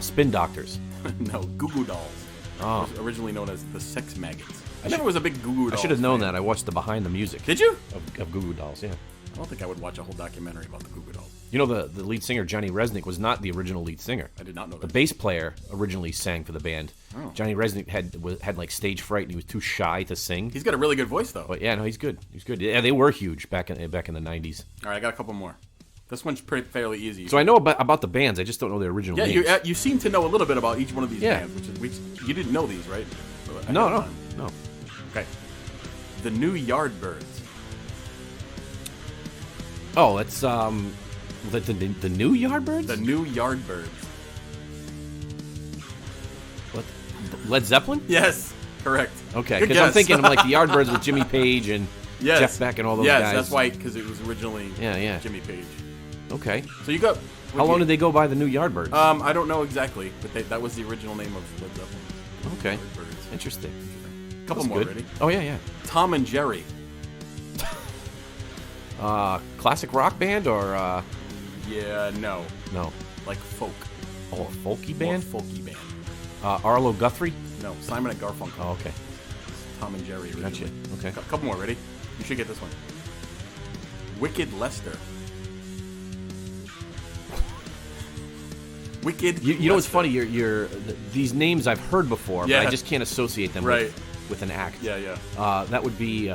Spin Doctors. No, Goo Goo Dolls. Oh. It was originally known as the Sex Maggots. I never was a big Goo Goo Dolls. I should have known fan. that. I watched the behind the music. Did you? Of Goo Goo Dolls, yeah. I don't think I would watch a whole documentary about the Goo Goo Dolls. You know, the lead singer, Johnny Resnick, was not the original lead singer. I did not know that. The bass player originally sang for the band. Oh. Johnny Resnick had like stage fright, and he was too shy to sing. He's got a really good voice, though. But yeah, no, he's good. He's good. Yeah, they were huge back in the 90s. All right, I got a couple more. This one's fairly easy. So I know about the bands. I just don't know their original names. You seem to know a little bit about each one of these bands, you didn't know these, right? No. Okay. The New Yardbirds. Oh, that's the New Yardbirds? The New Yardbirds. What? Led Zeppelin? Yes, correct. Okay, because I'm thinking of like the Yardbirds with Jimmy Page and Jeff Beck and all those guys. Yes, that's why, because it was originally Jimmy Page. Okay. So you got... How long did they go by the New Yardbirds? I don't know exactly, but that was the original name of Led Zeppelin. Okay. Interesting. Couple more, ready? Oh, yeah. Tom and Jerry. Classic rock band or... Yeah, no. No. Like folk. Oh, a folky band? Or folky band. Arlo Guthrie? No, Simon and Garfunkel. Oh, okay. Tom and Jerry originally. Gotcha. Okay. A couple more, ready? You should get this one. Wicked Lester. Wicked. You know what's funny? These names I've heard before, but I just can't associate them with an act. Yeah. That would be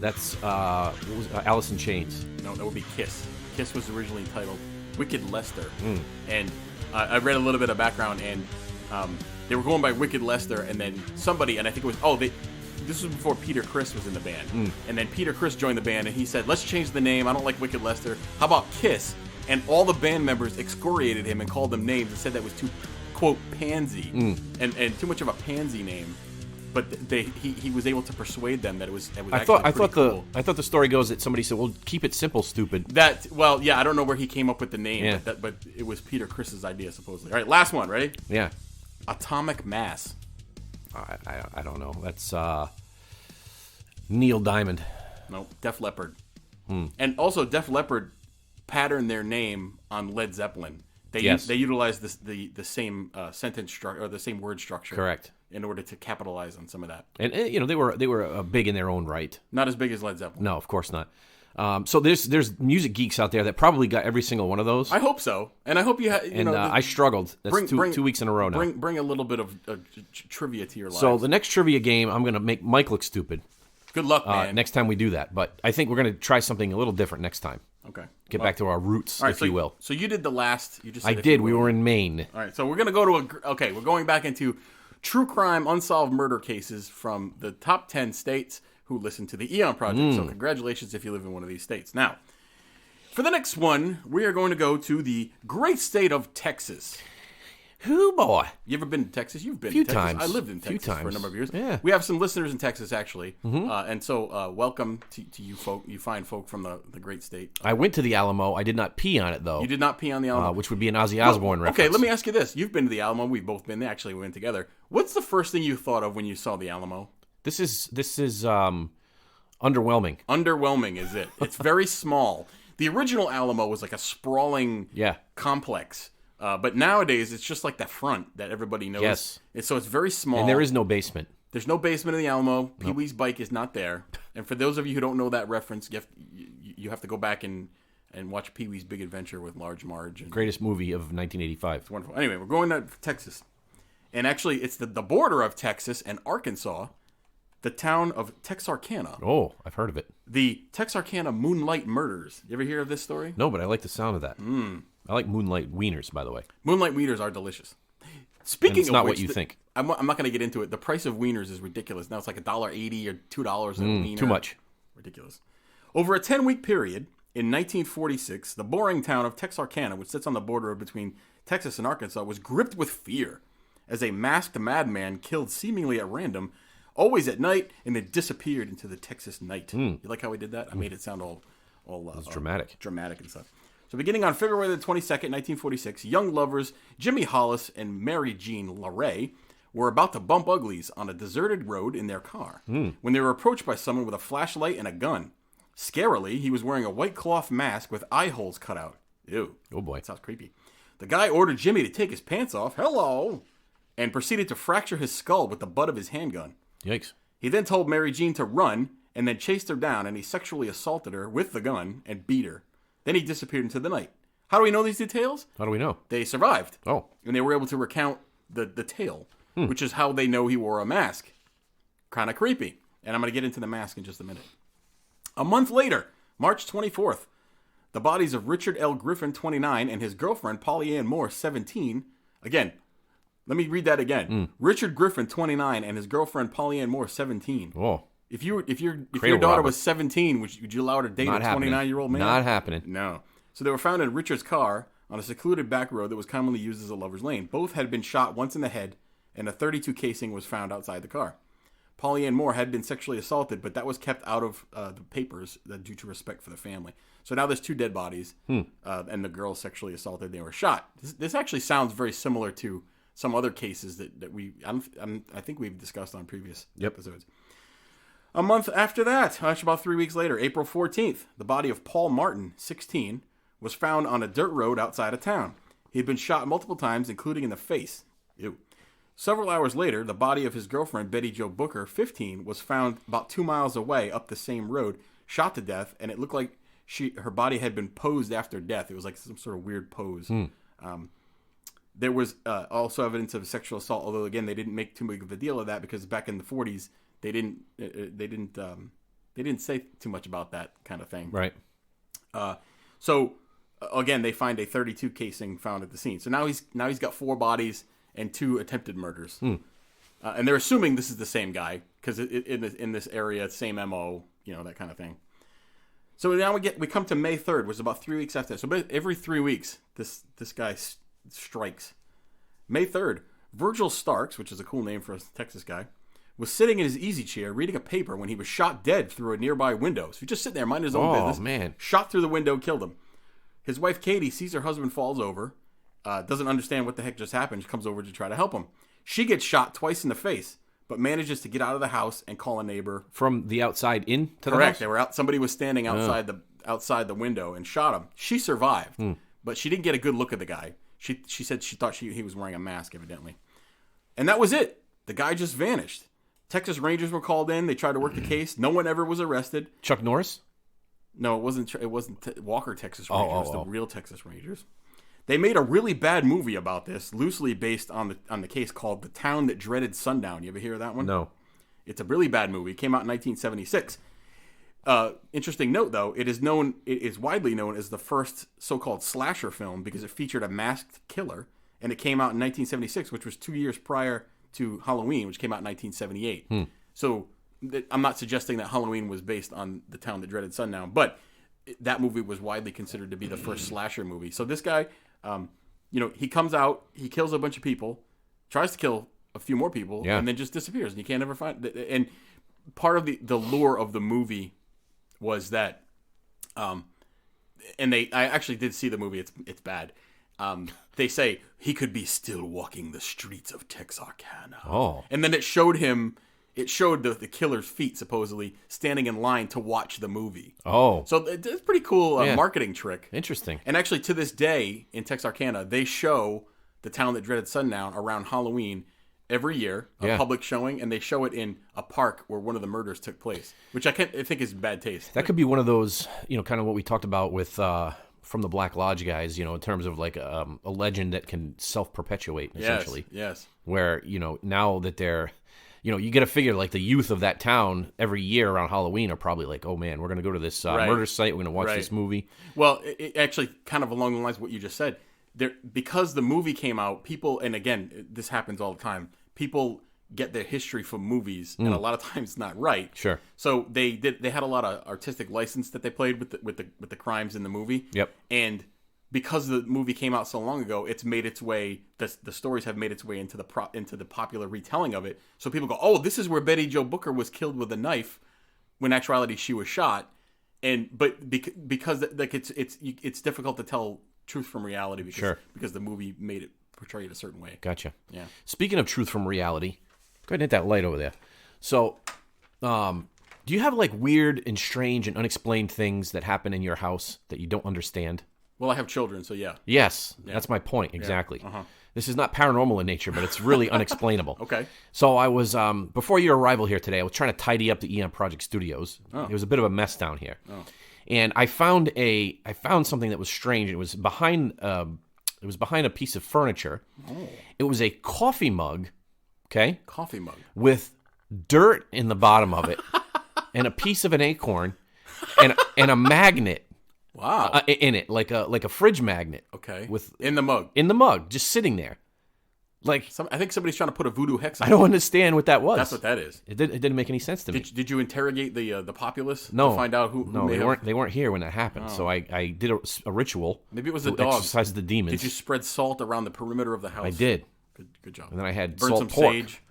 that's what was Alice in Chains. No, that would be Kiss. Kiss was originally titled Wicked Lester, and I read a little bit of background, and they were going by Wicked Lester, and then somebody, and I think it was this was before Peter Criss was in the band, and then Peter Criss joined the band, and he said, "Let's change the name. I don't like Wicked Lester. How about Kiss?" And all the band members excoriated him and called them names and said that was too, quote, pansy, and too much of a pansy name. But he was able to persuade them that it was I thought the story goes that somebody said, "Well, keep it simple, stupid." I don't know where he came up with the name, but it was Peter Criss's idea supposedly. All right, last one, ready? Yeah. Atomic Mass. I don't know. That's Neil Diamond. No, Def Leppard. And also Def Leppard patterned their name on Led Zeppelin. They utilized the same sentence structure or the same word structure. Correct. In order to capitalize on some of that. And they were big in their own right. Not as big as Led Zeppelin. No, of course not. So there's music geeks out there that probably got every single one of those. I hope so, and I hope you. I struggled. That's two weeks in a row now. Bring a little bit of trivia to your lives. So the next trivia game, I'm going to make Mike look stupid. Good luck, man. Next time we do that, but I think we're going to try something a little different next time. Okay. Get back to our roots, if you will. So you did the last. You just. Said I did. We were in Maine. All right. So we're going to go to Okay, we're going back into true crime, unsolved murder cases from the top 10 states who listen to the Eon Project. So congratulations if you live in one of these states. Now, for the next one, we are going to go to the great state of Texas. Who, boy? You ever been to Texas? You've been to Texas. Times. I lived in Texas for a number of years. Yeah. We have some listeners in Texas, actually. And so welcome to you folk, you fine folk from the great state. I went to the Alamo. I did not pee on it, though. You did not pee on the Alamo? Which would be an Ozzy Osbourne reference. Okay, let me ask you this. You've been to the Alamo. We've both been there. Actually, we went together. What's the first thing you thought of when you saw the Alamo? This is underwhelming. Underwhelming, is it? It's very small. The original Alamo was like a sprawling complex. But nowadays, it's just like that front that everybody knows. Yes. So it's very small. And there is no basement. There's no basement in the Alamo. Pee-wee's bike is not there. And for those of you who don't know that reference, you have to go back and watch Pee-wee's Big Adventure with Large Marge. Greatest movie of 1985. It's wonderful. Anyway, we're going to Texas. And actually, it's the border of Texas and Arkansas, the town of Texarkana. Oh, I've heard of it. The Texarkana Moonlight Murders. You ever hear of this story? No, but I like the sound of that. I like Moonlight wieners, by the way. Moonlight wieners are delicious. Speaking it's of not which, what you think. I'm not going to get into it. The price of wieners is ridiculous. Now it's like $1.80 or $2 a wiener. Too much. Ridiculous. Over a 10-week period, in 1946, the boring town of Texarkana, which sits on the border between Texas and Arkansas, was gripped with fear as a masked madman killed seemingly at random, always at night, and then disappeared into the Texas night. You like how we did that? I made it sound all dramatic. Dramatic and stuff. So beginning on February the 22nd, 1946, young lovers Jimmy Hollis and Mary Jean LaRae were about to bump uglies on a deserted road in their car when they were approached by someone with a flashlight and a gun. Scarily, he was wearing a white cloth mask with eye holes cut out. Ew. Oh, boy. That sounds creepy. The guy ordered Jimmy to take his pants off, hello, and proceeded to fracture his skull with the butt of his handgun. Yikes. He then told Mary Jean to run and then chased her down, and he sexually assaulted her with the gun and beat her. Then he disappeared into the night. How do we know these details? How do we know? They survived. Oh. And they were able to recount the tale, which is how they know he wore a mask. Kind of creepy. And I'm going to get into the mask in just a minute. A month later, March 24th, the bodies of Richard L. Griffin, 29, and his girlfriend, Polly Ann Moore, 17. Again, let me read that again. Richard Griffin, 29, and his girlfriend, Polly Ann Moore, 17. Oh. If your daughter was 17, would you allow her to date Not a 29-year-old man? Not happening. No. So they were found in Richard's car on a secluded back road that was commonly used as a lover's lane. Both had been shot once in the head, and a .32 casing was found outside the car. Polly Ann Moore had been sexually assaulted, but that was kept out of the papers due to respect for the family. So now there's two dead bodies, and the girl sexually assaulted. They were shot. This actually sounds very similar to some other cases that I think we've discussed on previous episodes. A month after that, actually about 3 weeks later, April 14th, the body of Paul Martin, 16, was found on a dirt road outside of town. He had been shot multiple times, including in the face. Ew. Several hours later, the body of his girlfriend, Betty Jo Booker, 15, was found about 2 miles away up the same road, shot to death, and it looked like her body had been posed after death. It was like some sort of weird pose. There was also evidence of sexual assault, although again they didn't make too big of a deal of that because back in the 40s they didn't say too much about that kind of thing. Right. So again, they find a .32 casing found at the scene. So now he's got 4 bodies and 2 attempted murders, and they're assuming this is the same guy because in this area, same MO, that kind of thing. So now we come to May 3rd, which is about 3 weeks after that. So every 3 weeks, this guy strikes. May 3rd, Virgil Starks, which is a cool name for a Texas guy, was sitting in his easy chair reading a paper when he was shot dead through a nearby window. So he's just sitting there, minding his own business. Oh, man. Shot through the window, killed him. His wife, Katie, sees her husband falls over, doesn't understand what the heck just happened. She comes over to try to help him. She gets shot twice in the face, but manages to get out of the house and call a neighbor. From the outside into the house? Correct. They were out. Somebody was standing outside the window and shot him. She survived, but she didn't get a good look at the guy. She said she thought he was wearing a mask, evidently. And that was it. The guy just vanished. Texas Rangers were called in. They tried to work the case. No one ever was arrested. Chuck Norris? No, it wasn't Walker Texas Rangers. It was the real Texas Rangers. They made a really bad movie about this, loosely based on the case called The Town That Dreaded Sundown. You ever hear of that one? No. It's a really bad movie. It came out in 1976. Interesting note, though, it is widely known as the first so-called slasher film because it featured a masked killer, and it came out in 1976, which was 2 years prior to Halloween, which came out in 1978. So I'm not suggesting that Halloween was based on The Town That Dreaded Sundown, but that movie was widely considered to be the first slasher movie. So this guy, he comes out, he kills a bunch of people, tries to kill a few more people, and then just disappears, and you can't ever find it. And part of the lure of the movie was that, I actually did see the movie. It's bad. They say he could be still walking the streets of Texarkana. Oh. And then it showed him it showed the killer's feet, supposedly, standing in line to watch the movie. Oh. So it's a pretty cool marketing trick. Interesting. And actually, to this day, in Texarkana, they show The Town That Dreaded Sundown around Halloween every year, a public showing, and they show it in a park where one of the murders took place, which I think is bad taste. That could be one of those, kind of what we talked about with from the Black Lodge guys, in terms of like a legend that can self-perpetuate, essentially. Yes. Where, now that they're, you got to figure like the youth of that town every year around Halloween are probably like, oh man, we're going to go to this murder site, we're going to watch this movie. Well, it actually kind of along the lines of what you just said, because the movie came out, people, and again, this happens all the time, people get their history from movies, and a lot of times it's not right. Sure. So they had a lot of artistic license that they played with the crimes in the movie. Yep. And because the movie came out so long ago, it's made its way. The stories have made its way into the popular retelling of it. So people go, "Oh, this is where Betty Jo Booker was killed with a knife," when in actuality she was shot. But because like it's difficult to tell truth from reality because the movie made it portray it a certain way. Gotcha. Yeah. Speaking of truth from reality, go ahead and hit that light over there. So, do you have like weird and strange and unexplained things that happen in your house that you don't understand? Well, I have children, so yeah. Yes, that's my point, exactly. Yeah. This is not paranormal in nature, but it's really unexplainable. Okay. So I was, before your arrival here today, I was trying to tidy up the Eon Project Studios. Oh. It was a bit of a mess down here. Oh. And I found something that was strange. It was behind a piece of furniture. Oh. It was a coffee mug, okay? Coffee mug. With dirt in the bottom of it and a piece of an acorn and a magnet. Wow. In it, like a fridge magnet. Okay. In the mug, just sitting there. Like I think somebody's trying to put a voodoo hex on I don't understand what that was. That's what that is. It didn't make any sense to me. Did you interrogate the populace to find out who they weren't here when that happened. Oh. So I did a ritual. Maybe it was the dogs. Exercise the demons. Did you spread salt around the perimeter of the house? I did. Good job. And then I had Burn salt some pork. sage.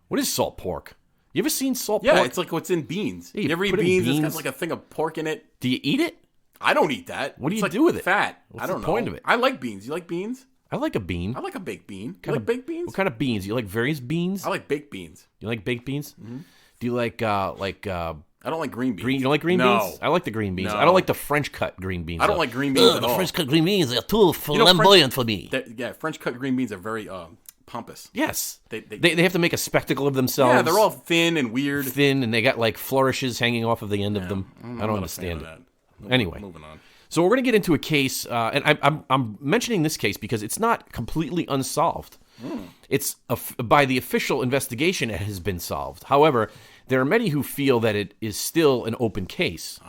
What is salt pork? You ever seen salt pork? Yeah, it's like what's in beans. Yeah, you ever eat beans? It's got like a thing of pork in it. Do you eat it? I don't eat that. What do you do with it? Fat. What's the point of it? I like beans. You like beans? I like a bean. I like a baked bean. You like baked beans? What kind of beans? You like various beans? I like baked beans. You like baked beans? Mm-hmm. Do you like I don't like green beans. You don't like green beans? I like the green beans. No. I don't like the French cut green beans. I don't like green beans at all. The French cut green beans are too flamboyant for me. French cut green beans are very pompous. Yes. They have to make a spectacle of themselves. Yeah, they're all thin and weird. And they got like flourishes hanging off of the end of them. I don't understand it. Anyway. Moving on. So we're going to get into a case, and I'm mentioning this case because it's not completely unsolved. It's by the official investigation, it has been solved. However, there are many who feel that it is still an open case.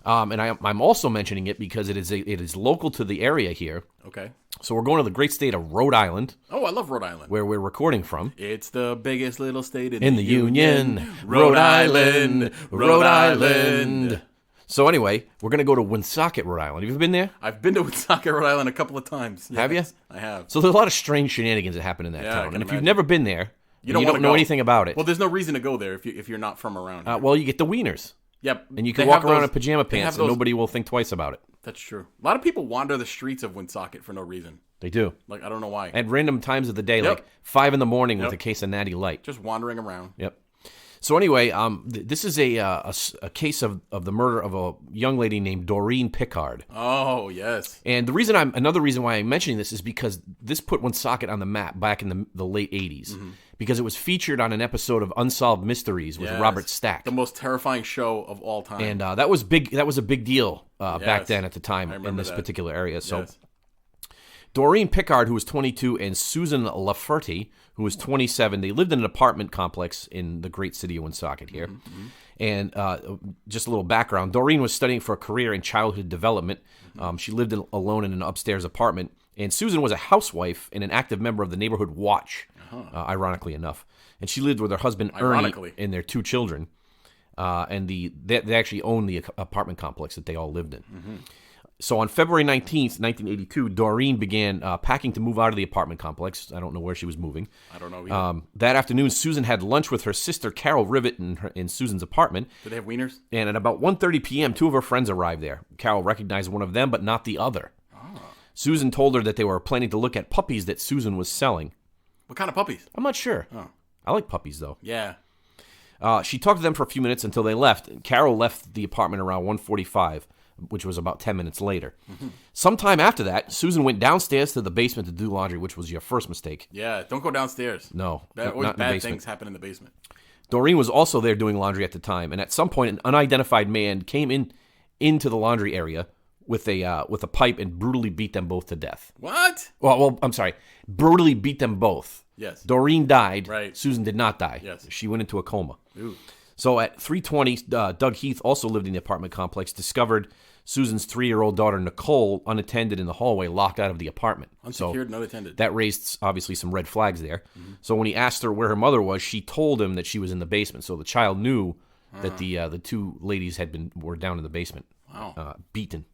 And I'm also mentioning it because it is local to the area here. Okay. So we're going to the great state of Rhode Island. Oh, I love Rhode Island. Where we're recording from. It's the biggest little state in the Union. Rhode Island. Rhode Island. So anyway, we're going to go to Woonsocket, Rhode Island. Have you ever been there? I've been to Woonsocket, Rhode Island a couple of times. Yes, have you? I have. So there's a lot of strange shenanigans that happen in that town. And if you've never been there, you don't know anything about it. Well, there's no reason to go there if you're not from around here. Well, you get the wieners. Yep. And you can walk around in pajama pants and nobody will think twice about it. That's true. A lot of people wander the streets of Woonsocket for no reason. They do. Like, I don't know why. At random times of the day, like 5 in the morning with a case of Natty Light. Just wandering around. Yep. So anyway, this is a case of the murder of a young lady named Doreen Pickard. Oh, yes. And another reason why I'm mentioning this is because this put Woonsocket on the map back in the late 80s. Mm-hmm. Because it was featured on an episode of Unsolved Mysteries with Robert Stack. The most terrifying show of all time. And that was big. That was a big deal back then at the time in this particular area. So Doreen Pickard, who was 22, and Susan Lafferty, who was 27, they lived in an apartment complex in the great city of Woonsocket here. Mm-hmm. And just a little background, Doreen was studying for a career in childhood development. Mm-hmm. She lived alone in an upstairs apartment. And Susan was a housewife and an active member of the neighborhood watch, ironically enough. And she lived with her husband, Ernie, and their 2 children. And they actually owned the apartment complex that they all lived in. Mm-hmm. So on February 19th, 1982, Doreen began packing to move out of the apartment complex. I don't know where she was moving. I don't know either. That afternoon, Susan had lunch with her sister, Carol Rivet, in Susan's apartment. Did they have wieners? And at about 1:30 p.m., 2 of her friends arrived there. Carol recognized one of them, but not the other. Oh. Susan told her that they were planning to look at puppies that Susan was selling. What kind of puppies? I'm not sure. Oh. I like puppies, though. Yeah. She talked to them for a few minutes until they left. Carol left the apartment around 1:45, which was about 10 minutes later. Mm-hmm. Sometime after that, Susan went downstairs to the basement to do laundry, which was your first mistake. Yeah, don't go downstairs. No, always bad things happen in the basement. Doreen was also there doing laundry at the time, and at some point, an unidentified man came into the laundry area with a pipe and brutally beat them both to death. What? Well, I'm sorry. Brutally beat them both. Yes. Doreen died. Right. Susan did not die. Yes. She went into a coma. Ooh. So at 3:20, Doug Heath, also lived in the apartment complex, discovered Susan's 3-year-old daughter, Nicole, unattended in the hallway, locked out of the apartment. Unsecured, not attended. That raised, obviously, some red flags there. Mm-hmm. So when he asked her where her mother was, she told him that she was in the basement. So the child knew that the two ladies were down in the basement, beaten.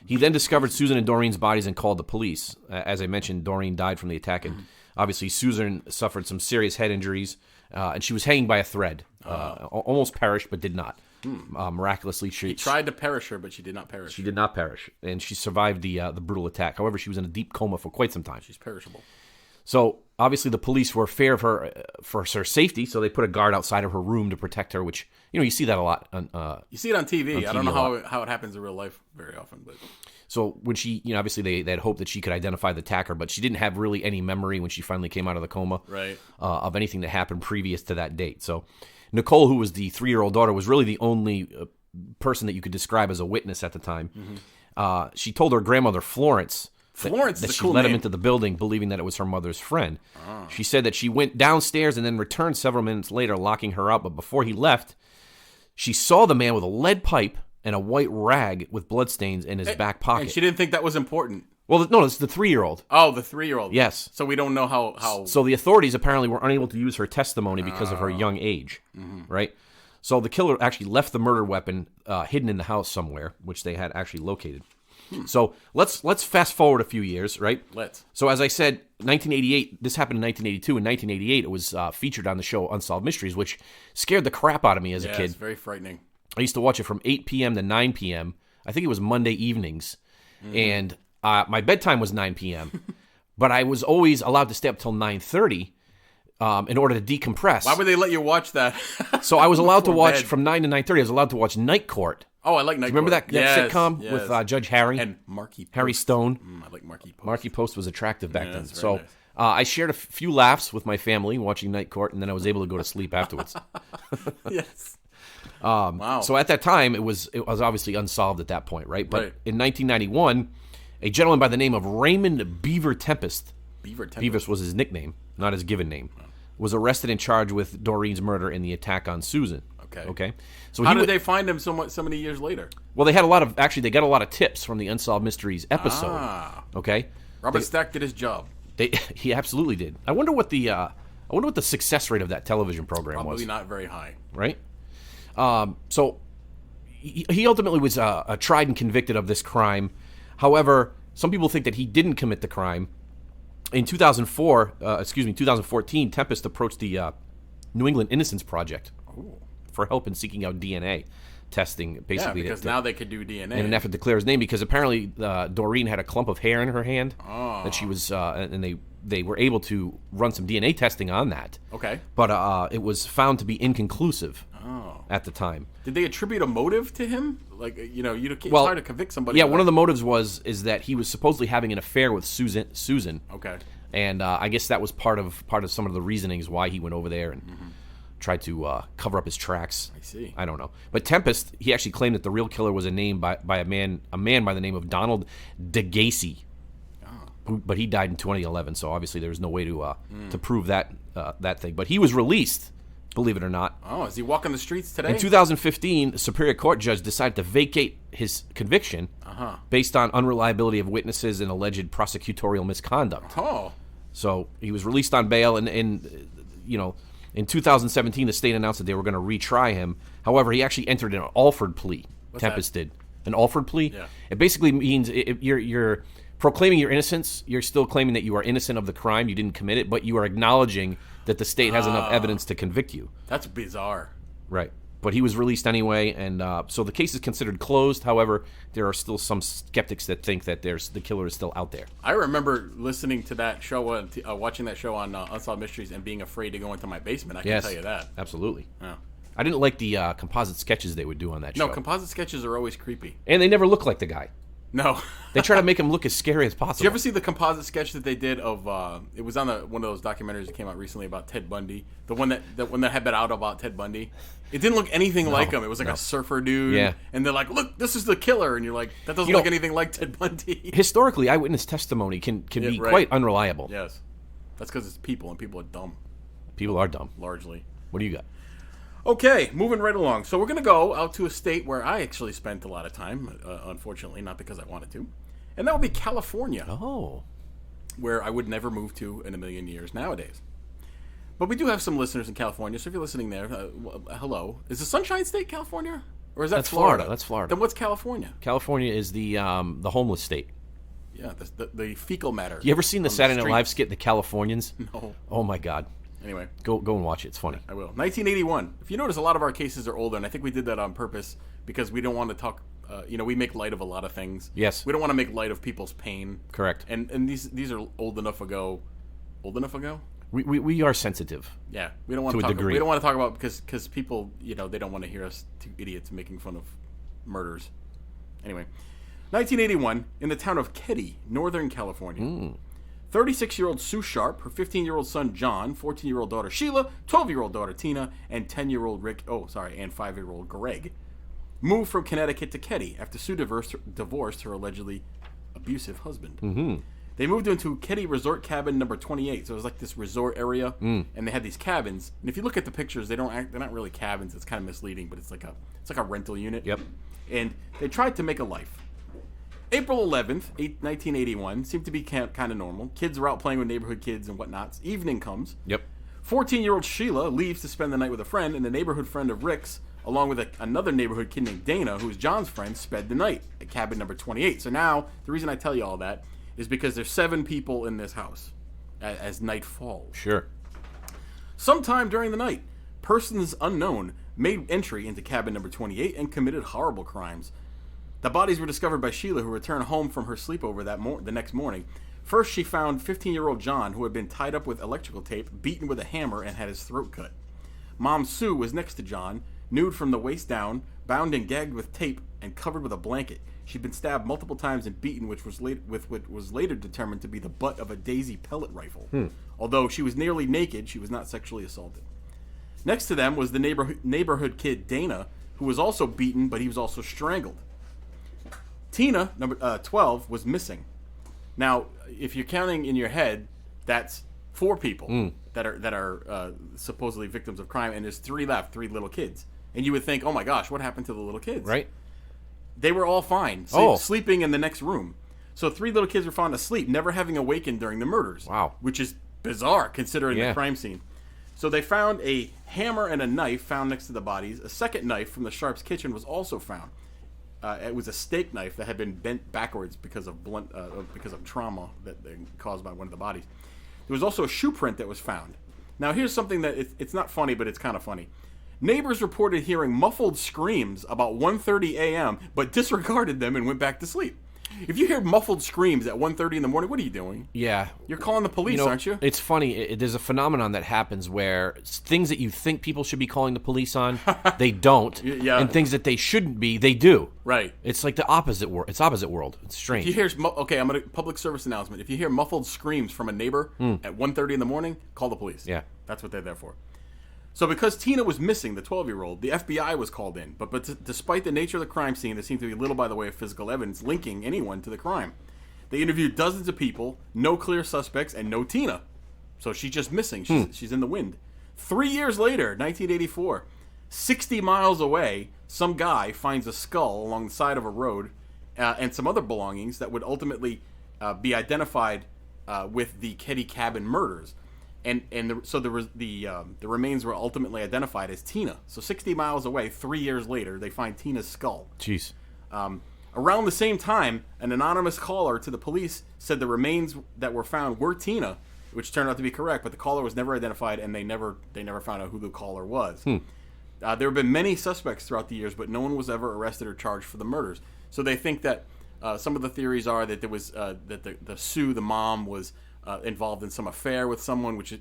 He then discovered Susan and Doreen's bodies and called the police. As I mentioned, Doreen died from the attack, and obviously Susan suffered some serious head injuries, and she was hanging by a thread. Almost perished, but did not. Miraculously, she tried to perish her, but she did not perish. She did not perish, and she survived the brutal attack. However, she was in a deep coma for quite some time. She's perishable. So obviously, the police were fear of her for her safety, so they put a guard outside of her room to protect her. Which you see that a lot. You see it on TV. I don't know how it happens in real life very often, but. So when she, obviously they had hoped that she could identify the attacker, but she didn't have really any memory when she finally came out of the coma, right? Of anything that happened previous to that date. So Nicole, who was the 3-year-old daughter, was really the only person that you could describe as a witness at the time. Mm-hmm. She told her grandmother, Florence, that she let him into the building, believing that it was her mother's friend. Oh. She said that she went downstairs and then returned several minutes later, locking her out. But before he left, she saw the man with a lead pipe and a white rag with bloodstains in his back pocket. And she didn't think that was important. Well, no, it's the 3-year-old. Oh, the 3-year-old. Yes. So we don't know how... So the authorities apparently were unable to use her testimony because of her young age, right? So the killer actually left the murder weapon hidden in the house somewhere, which they had actually located. So let's fast forward a few years, right? Let's. So as I said, 1988, this happened in 1982. In 1988, it was featured on the show Unsolved Mysteries, which scared the crap out of me as a kid. It's very frightening. I used to watch it from 8 p.m. to 9 p.m. I think it was Monday evenings. And my bedtime was 9 p.m. But I was always allowed to stay up till 9:30 in order to decompress. Why would they let you watch that? So I was allowed to watch from 9 to 9:30. I was allowed to watch Night Court. Oh, I like Night Court. Remember that sitcom with Judge Harry? And Marky Post. Harry Stone. I like Marky Post. Marky Post was attractive back then. So nice. I shared a few laughs with my family watching Night Court, and then I was able to go to sleep afterwards. Yes. Wow. So at that time, it was obviously unsolved at that point, right? But in 1991, a gentleman by the name of Raymond Beaver Tempest, Beaver was his nickname, not his given name, was arrested and charged with Doreen's murder and the attack on Susan. Okay. So how did they find him so many years later? Well, they got a lot of tips from the Unsolved Mysteries episode. Okay. Robert Stack did his job. He absolutely did. I wonder what the success rate of that television program was. Probably not very high. Right? So he ultimately was tried and convicted of this crime. However, some people think that he didn't commit the crime. In 2014, Tempest approached the New England Innocence Project for help in seeking out DNA testing. Basically, because now they could do DNA in an effort to clear his name. Because apparently, Doreen had a clump of hair in her hand that she was, and they were able to run some DNA testing on that. Okay, but it was found to be inconclusive at the time. Did they attribute a motive to him? Like, it's hard to convict somebody. Yeah, one of the motives is that he was supposedly having an affair with Susan. Okay, and I guess that was part of some of the reasonings why he went over there and tried to cover up his tracks. I see. I don't know, but Tempest, he actually claimed that the real killer was a man by the name of Donald DeGacy. But he died in 2011, so obviously there was no way to prove that thing. But he was released, believe it or not. Oh, is he walking the streets today? In 2015, the Superior Court judge decided to vacate his conviction based on unreliability of witnesses and alleged prosecutorial misconduct. Oh. So he was released on bail, and in 2017, the state announced that they were going to retry him. However, he actually entered an Alford plea. Tempest did. An Alford plea? Yeah. It basically means you're proclaiming your innocence. You're still claiming that you are innocent of the crime. You didn't commit it, but you are acknowledging that the state has enough evidence to convict you. That's bizarre. Right. But he was released anyway, and so the case is considered closed. However, there are still some skeptics that think that the killer is still out there. I remember listening to that show, watching that show on Unsolved Mysteries, and being afraid to go into my basement. I can tell you that. Absolutely. Yeah. I didn't like the composite sketches they would do on that show. No, composite sketches are always creepy. And they never look like the guy. No. They try to make him look as scary as possible. Did you ever see the composite sketch that they did of, it was on one of those documentaries that came out recently about Ted Bundy, the one that had been out about Ted Bundy? It didn't look anything like him. It was like a surfer dude. Yeah. And they're like, look, this is the killer. And you're like, that doesn't look anything like Ted Bundy. Historically, eyewitness testimony can be quite unreliable. Yes. That's because it's people, and people are dumb. People are dumb. Largely. What do you got? Okay, moving right along. So we're going to go out to a state where I actually spent a lot of time, unfortunately, not because I wanted to. And that would be California. Oh. Where I would never move to in a million years nowadays. But we do have some listeners in California, so if you're listening there, hello. Is the Sunshine State California? Or is that Florida? That's Florida. Then what's California? California is the homeless state. Yeah, the fecal matter. You ever seen the Saturday Night Live skit, The Californians? No. Oh, my God. Anyway. Go and watch it. It's funny. I will. 1981. If you notice, a lot of our cases are older, and I think we did that on purpose because we don't want to talk... we make light of a lot of things. Yes. We don't want to make light of people's pain. Correct. And these are old enough ago? We are sensitive. Yeah. We don't want to talk. We don't want to talk about because people they don't want to hear us two idiots making fun of murders. Anyway, 1981 in the town of Keddie, Northern California. 36-year-old Sue Sharp, her 15-year-old son John, 14-year-old daughter Sheila, 12-year-old daughter Tina, and 10-year-old Rick. And 5-year-old Greg. Moved from Connecticut to Keddie after Sue divorced her allegedly abusive husband. Mm-hmm. They moved into Keddie Resort Cabin number 28. So it was like this resort area, and they had these cabins. And if you look at the pictures, they're not really cabins. It's kind of misleading, but it's like a rental unit. Yep. And they tried to make a life. April 11th, 1981, seemed to be kind of normal. Kids are out playing with neighborhood kids and whatnot. Evening comes. Yep. 14-year-old Sheila leaves to spend the night with a friend, and the neighborhood friend of Rick's, along with another neighborhood kid named Dana, who is John's friend, sped the night at cabin number 28. So now, the reason I tell you all that is because there's 7 people in this house as night falls. Sure. Sometime during the night, persons unknown made entry into cabin number 28 and committed horrible crimes. The bodies were discovered by Sheila, who returned home from her sleepover the next morning. First, she found 15-year-old John, who had been tied up with electrical tape, beaten with a hammer, and had his throat cut. Mom Sue was next to John, nude from the waist down, bound and gagged with tape, and covered with a blanket. She'd been stabbed multiple times and beaten, which was later determined to be the butt of a Daisy pellet rifle. Although she was nearly naked, she was not sexually assaulted. Next to them was the neighborhood kid Dana, who was also beaten, but he was also strangled. Tina, number 12, was missing. Now, if you're counting in your head, that's 4 people that are supposedly victims of crime, and there's 3 left, 3 little kids. And you would think, oh my gosh, what happened to the little kids? Right. They were all fine, sleeping in the next room. So 3 little kids were found asleep, never having awakened during the murders. Wow. Which is bizarre, considering the crime scene. So they found a hammer and a knife found next to the bodies. A second knife from the Sharps' kitchen was also found. It was a steak knife that had been bent backwards because of trauma that caused by one of the bodies. There was also a shoe print that was found. Now, here's something that it's not funny, but it's kind of funny. Neighbors reported hearing muffled screams about 1:30 a.m., but disregarded them and went back to sleep. If you hear muffled screams at 1:30 in the morning, what are you doing? Yeah. You're calling the police, aren't you? It's funny. There's a phenomenon that happens where things that you think people should be calling the police on, they don't. Yeah. And things that they shouldn't be, they do. Right. It's like the opposite world. It's opposite world. It's strange. If you hear, I'm going to public service announcement. If you hear muffled screams from a neighbor at 1:30 in the morning, call the police. Yeah. That's what they're there for. So because Tina was missing, the 12-year-old, the FBI was called in. But despite the nature of the crime scene, there seemed to be little by the way of physical evidence linking anyone to the crime. They interviewed dozens of people, no clear suspects, and no Tina. So she's just missing. She's in the wind. 3 years later, 1984, 60 miles away, some guy finds a skull along the side of a road and some other belongings that would ultimately be identified with the Keddie Cabin murders. So the remains were ultimately identified as Tina. So 60 miles away, 3 years later, they find Tina's skull. Jeez. Around the same time, an anonymous caller to the police said the remains that were found were Tina, which turned out to be correct, but the caller was never identified, and they never found out who the caller was. There have been many suspects throughout the years, but no one was ever arrested or charged for the murders. So they think that some of the theories are that there was that the Sue, the mom, was involved in some affair with someone, which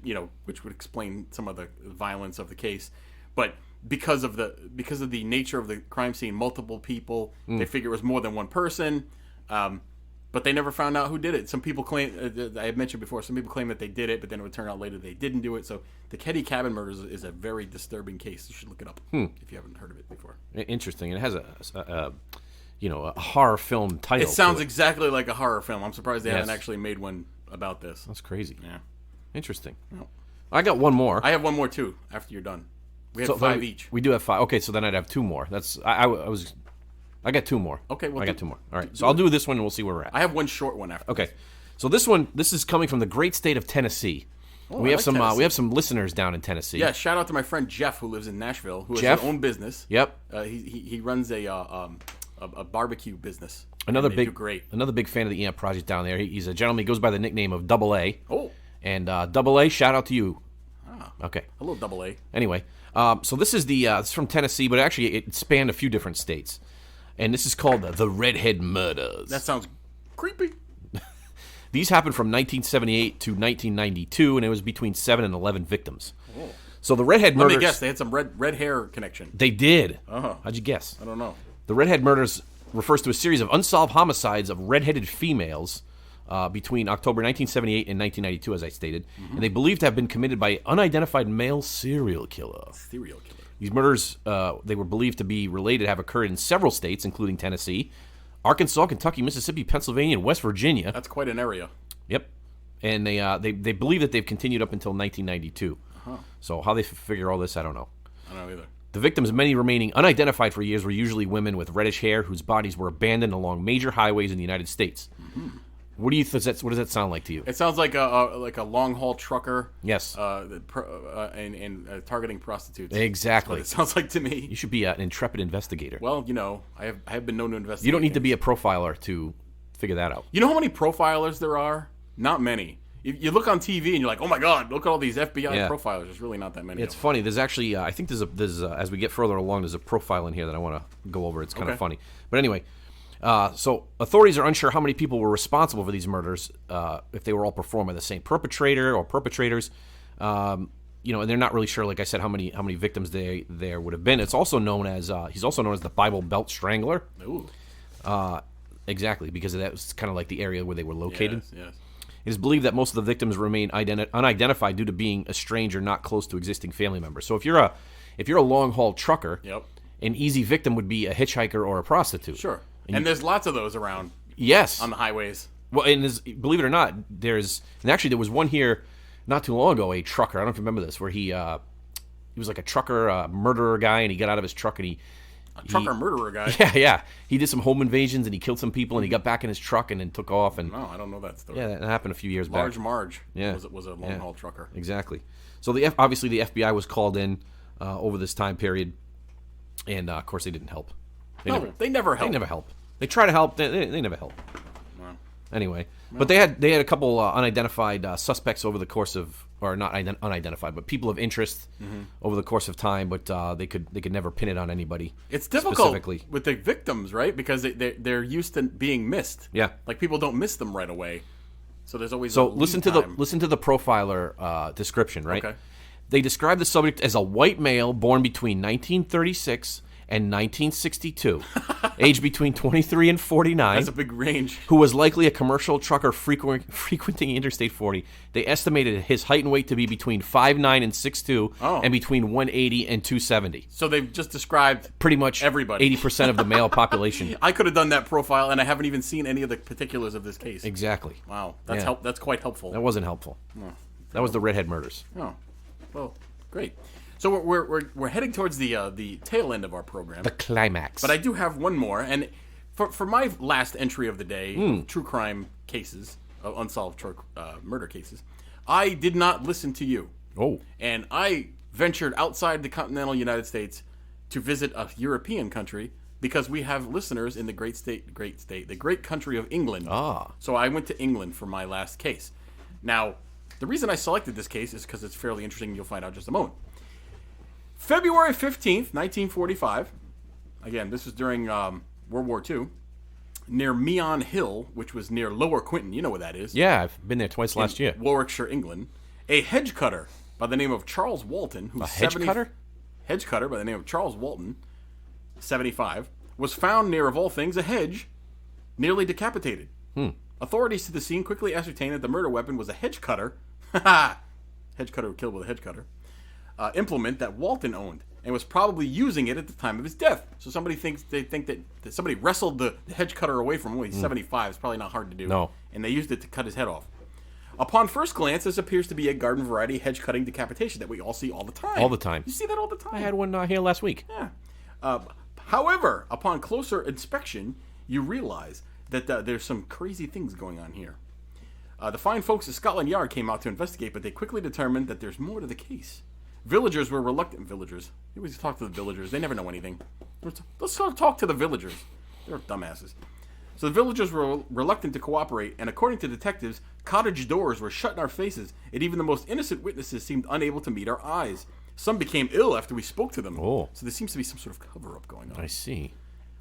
would explain some of the violence of the case. But because of the nature of the crime scene, multiple people, they figure it was more than one person. But they never found out who did it. Some people claim, I had mentioned before, some people claim that they did it, but then it would turn out later they didn't do it. So the Keddy Cabin Murders is a very disturbing case. You should look it up if you haven't heard of it before. Interesting. It has a horror film title. It sounds exactly like a horror film. I'm surprised they haven't actually made one about this. That's crazy. Yeah. Interesting. No. I got one more. I have one more, too, after you're done. We have 5 each. We do have 5. Okay, so then I'd have 2 more. I got 2 more. Okay, well, I got 2 more. All right, so I'll do this one and we'll see where we're at. I have one short one after. Okay, so this is coming from the great state of Tennessee. Oh, we have some listeners down in Tennessee. Yeah, shout out to my friend Jeff who lives in Nashville, who has his own business. Yep. He runs a barbecue business. Another big fan of the EMP Project down there. He's a gentleman. He goes by the nickname of Double A. Oh. And Double A, shout out to you. Ah. Okay. Hello, Double A. Anyway, so this is it's from Tennessee, but actually it spanned a few different states. And this is called the Redhead Murders. That sounds creepy. These happened from 1978 to 1992, and it was between 7 and 11 victims. Oh. So the Redhead Murders... Let me guess, they had some red hair connection. They did. Uh-huh. How'd you guess? I don't know. The Redhead Murders refers to a series of unsolved homicides of redheaded females between October 1978 and 1992, as I stated. Mm-hmm. And they believed to have been committed by an unidentified male serial killer. These murders, they were believed to be related, have occurred in several states, including Tennessee, Arkansas, Kentucky, Mississippi, Pennsylvania, and West Virginia. That's quite an area. Yep. And they believe that they've continued up until 1992. Uh-huh. So how they figure all this, I don't know. I don't know either. The victims, many remaining unidentified for years, were usually women with reddish hair whose bodies were abandoned along major highways in the United States. Mm-hmm. What does that sound like to you? It sounds like a long haul trucker. Yes. And targeting prostitutes. Exactly. That's what it sounds like to me. You should be an intrepid investigator. Well, I have been known to investigate. You don't need to be a profiler to figure that out. You know how many profilers there are? Not many. You look on TV and you're like, oh my God, look at all these FBI profilers. There's really not that many. It's funny. There's actually, I think there's as we get further along, there's a profile in here that I want to go over. It's kind of funny. But anyway. So authorities are unsure how many people were responsible for these murders, if they were all performed by the same perpetrator or perpetrators. And they're not really sure, like I said, how many victims there would have been. It's also known as he's also known as the Bible Belt Strangler. Ooh. Exactly, because that was kind of like the area where they were located. Yes. It is believed that most of the victims remain unidentified due to being estranged or not close to existing family members. So if you're a long haul trucker, an easy victim would be a hitchhiker or a prostitute. Sure. And there's lots of those around. Yes. On the highways. Well, and believe it or not, there was one here not too long ago, a trucker. I don't know if you remember this, where he was like a trucker, murderer guy, and he got out of his truck and murderer guy? Yeah. He did some home invasions and he killed some people and he got back in his truck and then took off. And no, I don't know that story. Yeah, that happened a few years back. Large Marge was a long haul trucker. Exactly. So obviously the FBI was called in over this time period, and of course they didn't help. They never help. They never help. They try to help. They never help. Wow. Anyway, but they had a couple unidentified suspects over the course of, or not unidentified, but people of interest over the course of time. But they could never pin it on anybody. It's difficult with the victims, right? Because they're used to being missed. Yeah, like people don't miss them right away. So there's always listen to the profiler description, right? Okay. They describe the subject as a white male born between 1936 and 1962, aged between 23 and 49. That's a big range. Who was likely a commercial trucker frequenting Interstate 40. They estimated his height and weight to be between 5'9" and 6'2", and between 180 and 270. So they've just described pretty much everybody, 80% of the male population. I could have done that profile, and I haven't even seen any of the particulars of this case. Exactly. Wow, that's quite helpful. That wasn't helpful. No. That was the Redhead Murders. Oh, well, great. So we're heading towards the tail end of our program. The climax. But I do have one more, and for my last entry of the day, true crime cases, unsolved murder cases, I did not listen to you. Oh. And I ventured outside the continental United States to visit a European country because we have listeners in the the great country of England. Ah. So I went to England for my last case. Now, the reason I selected this case is because it's fairly interesting, and you'll find out in just a moment. February 15th, 1945. Again, this was during World War II. Near Meon Hill, which was near Lower Quinton. You know where that is. Yeah, I've been there twice last year. Warwickshire, England. A hedge cutter by the name of Charles Walton. Who's hedge cutter? Hedge cutter by the name of Charles Walton, 75, was found near, of all things, a hedge, nearly decapitated. Authorities to the scene quickly ascertained that the murder weapon was a hedge cutter. Hedge cutter killed with a hedge cutter. Implement that Walton owned and was probably using it at the time of his death. So they think that somebody wrestled the hedge cutter away from him. Well, he's 75. It's probably not hard to do. No. And they used it to cut his head off. Upon first glance, this appears to be a garden variety hedge cutting decapitation that we all see all the time. All the time. You see that all the time. I had one here last week. Yeah. However, upon closer inspection, you realize that there's some crazy things going on here. The fine folks at Scotland Yard came out to investigate, but they quickly determined that there's more to the case. Villagers were reluctant. Villagers. You always talk to the villagers. They never know anything. Let's talk to the villagers. They're dumbasses. So the villagers were reluctant to cooperate, and according to detectives, cottage doors were shut in our faces, and even the most innocent witnesses seemed unable to meet our eyes. Some became ill after we spoke to them. Oh. So there seems to be some sort of cover-up going on. I see.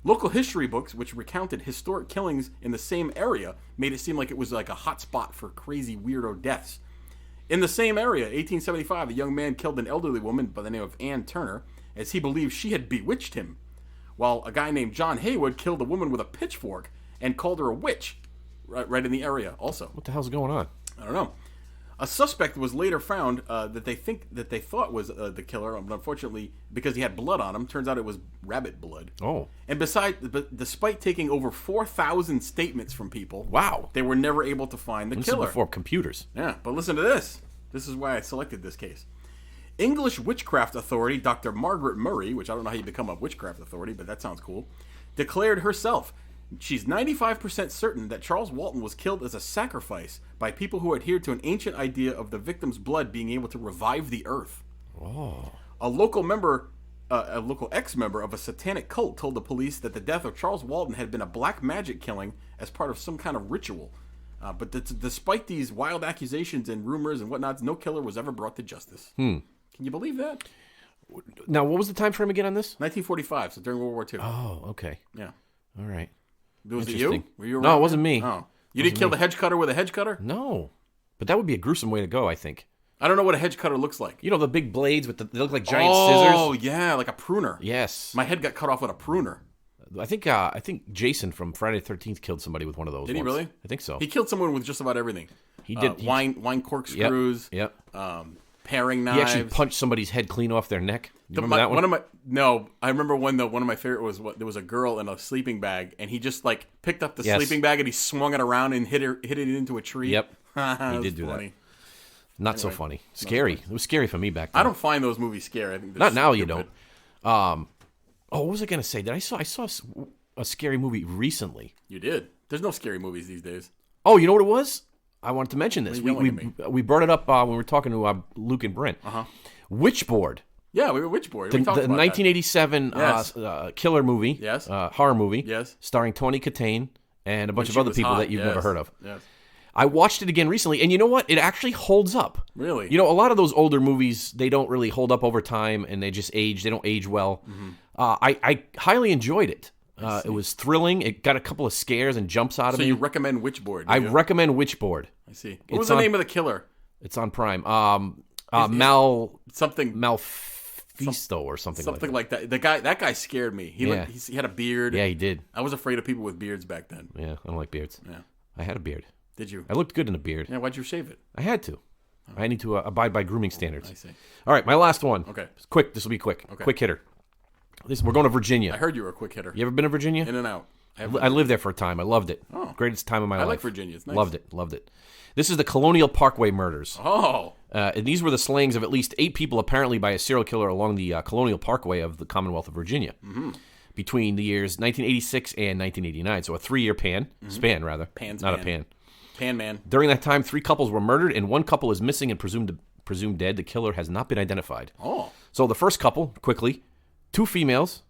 Local history books, which recounted historic killings in the same area, made it seem like it was like a hot spot for crazy weirdo deaths. In the same area, 1875, a young man killed an elderly woman by the name of Ann Turner, as he believed she had bewitched him, while a guy named John Haywood killed a woman with a pitchfork and called her a witch, right in the area also. What the hell's going on? I don't know. A suspect was later found that they thought was the killer, but unfortunately, because he had blood on him, turns out it was rabbit blood. Oh. And despite taking over 4,000 statements from people, wow, they were never able to find the killer. Before computers. Yeah, but listen to this. This is why I selected this case. English witchcraft authority Dr. Margaret Murray, which I don't know how you become a witchcraft authority, but that sounds cool, declared herself, she's 95% certain that Charles Walton was killed as a sacrifice by people who adhered to an ancient idea of the victim's blood being able to revive the earth. Oh. A local ex-member of a satanic cult told the police that the death of Charles Walton had been a black magic killing as part of some kind of ritual. But despite these wild accusations and rumors and whatnot, no killer was ever brought to justice. Can you believe that? Now, what was the time frame again on this? 1945, so during World War II. Oh, okay. Yeah. All right. Was it you? Were you around? No, it wasn't me. Oh. You didn't kill the hedge cutter with a hedge cutter? No. But that would be a gruesome way to go, I think. I don't know what a hedge cutter looks like. You know the big blades with they look like giant scissors? Oh, yeah, like a pruner. Yes. My head got cut off with a pruner. I think Jason from Friday the 13th killed somebody with one of those. Did he really? I think so. He killed someone with just about everything. He did. Wine corkscrews. Yep. Paring knives. He actually punched somebody's head clean off their neck. You remember that one? I remember one though. One of my favorite was there was a girl in a sleeping bag, and he just like picked up the sleeping bag and he swung it around and hit it into a tree. Yep, he did do that. Not so funny. Scary. It was scary for me back then. I don't find those movies scary. I think not now. You don't. What was I going to say? I saw a scary movie recently. You did. There's no scary movies these days. Oh, you know what it was? I wanted to mention this. We brought it up when we were talking to Luke and Brent. Witchboard. Yeah, we were Witchboard. The 1987 killer movie. Yes. Horror movie. Yes. Starring Tony Katane and a bunch of other people that you've never heard of. Yes. I watched it again recently, and you know what? It actually holds up. Really? You know, a lot of those older movies, they don't really hold up over time, and they just age. They don't age well. I highly enjoyed it. It was thrilling. It got a couple of scares and jumps out of me. So you recommend Witchboard? I recommend Witchboard. I see. What was the name of the killer? It's on Prime. Malfisto or something like that. That guy scared me. He had a beard. Yeah, he did. I was afraid of people with beards back then. Yeah, I don't like beards. Yeah, I had a beard. Did you? I looked good in a beard. Yeah, why'd you shave it? I had to. I need to abide by grooming standards. I see. All right, my last one. Okay. Quick. This will be quick. Okay. Quick hitter. We're going to Virginia. I heard you were a quick hitter. You ever been to Virginia? In and out. I lived there for a time. I loved it. Oh. Greatest time of my life. I like Virginia. It's nice. Loved it. This is the Colonial Parkway Murders. Oh. And these were the slayings of at least 8 people, apparently by a serial killer along the Colonial Parkway of the Commonwealth of Virginia. Between the years 1986 and 1989. So a 3-year span, rather. Not a pan. Pan man. During that time, 3 couples were murdered, and 1 couple is missing and presumed dead. The killer has not been identified. Oh. So the first couple, quickly, 2 females,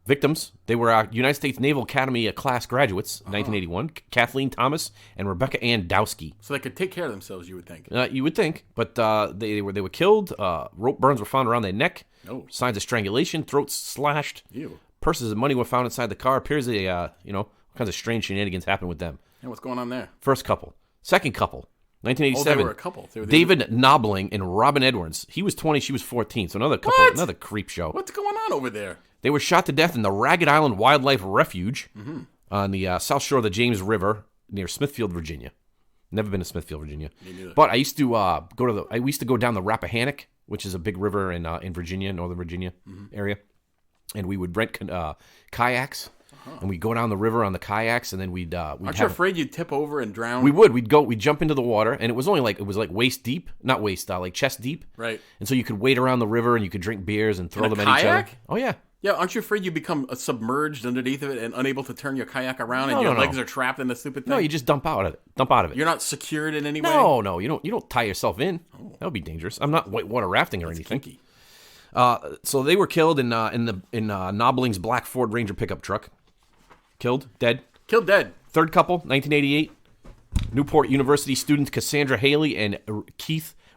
Victims, they were United States Naval Academy class graduates, 1981, Kathleen Thomas and Rebecca Ann Dowski. So they could take care of themselves, you would think. You would think, but they were killed. Rope burns were found around their neck. Oh. Signs of strangulation, throats slashed. Ew. Purses of money were found inside the car. Appears they, all kinds of strange shenanigans happened with them. And what's going on there? First couple. Second couple, 1987. Oh, they were a couple. David Knobling and Robin Edwards. He was 20, she was 14. So another couple, another creep show. What's going on over there? They were shot to death in the Ragged Island Wildlife Refuge on the south shore of the James River near Smithfield, Virginia. Never been to Smithfield, Virginia. Me neither. But I used to go down the Rappahannock, which is a big river in Virginia, Northern Virginia area, and we would rent kayaks, and we'd go down the river on the kayaks, and then we'd Aren't you afraid you'd tip over and drown? We would. We'd jump into the water, and it was only like waist deep, not waist, like chest deep. Right. And so you could wade around the river, and you could drink beers and throw them at each other. Oh yeah. Yeah, aren't you afraid you become submerged underneath of it and unable to turn your kayak around, and your legs are trapped in the stupid thing? No, you just dump out of it. You're not secured in any way? No, you don't tie yourself in. Oh. That would be dangerous. I'm not whitewater rafting or anything. Kinky. So they were killed in Knobling's black Ford Ranger pickup truck. Killed dead. Third couple, 1988. Newport University students Cassandra Haley and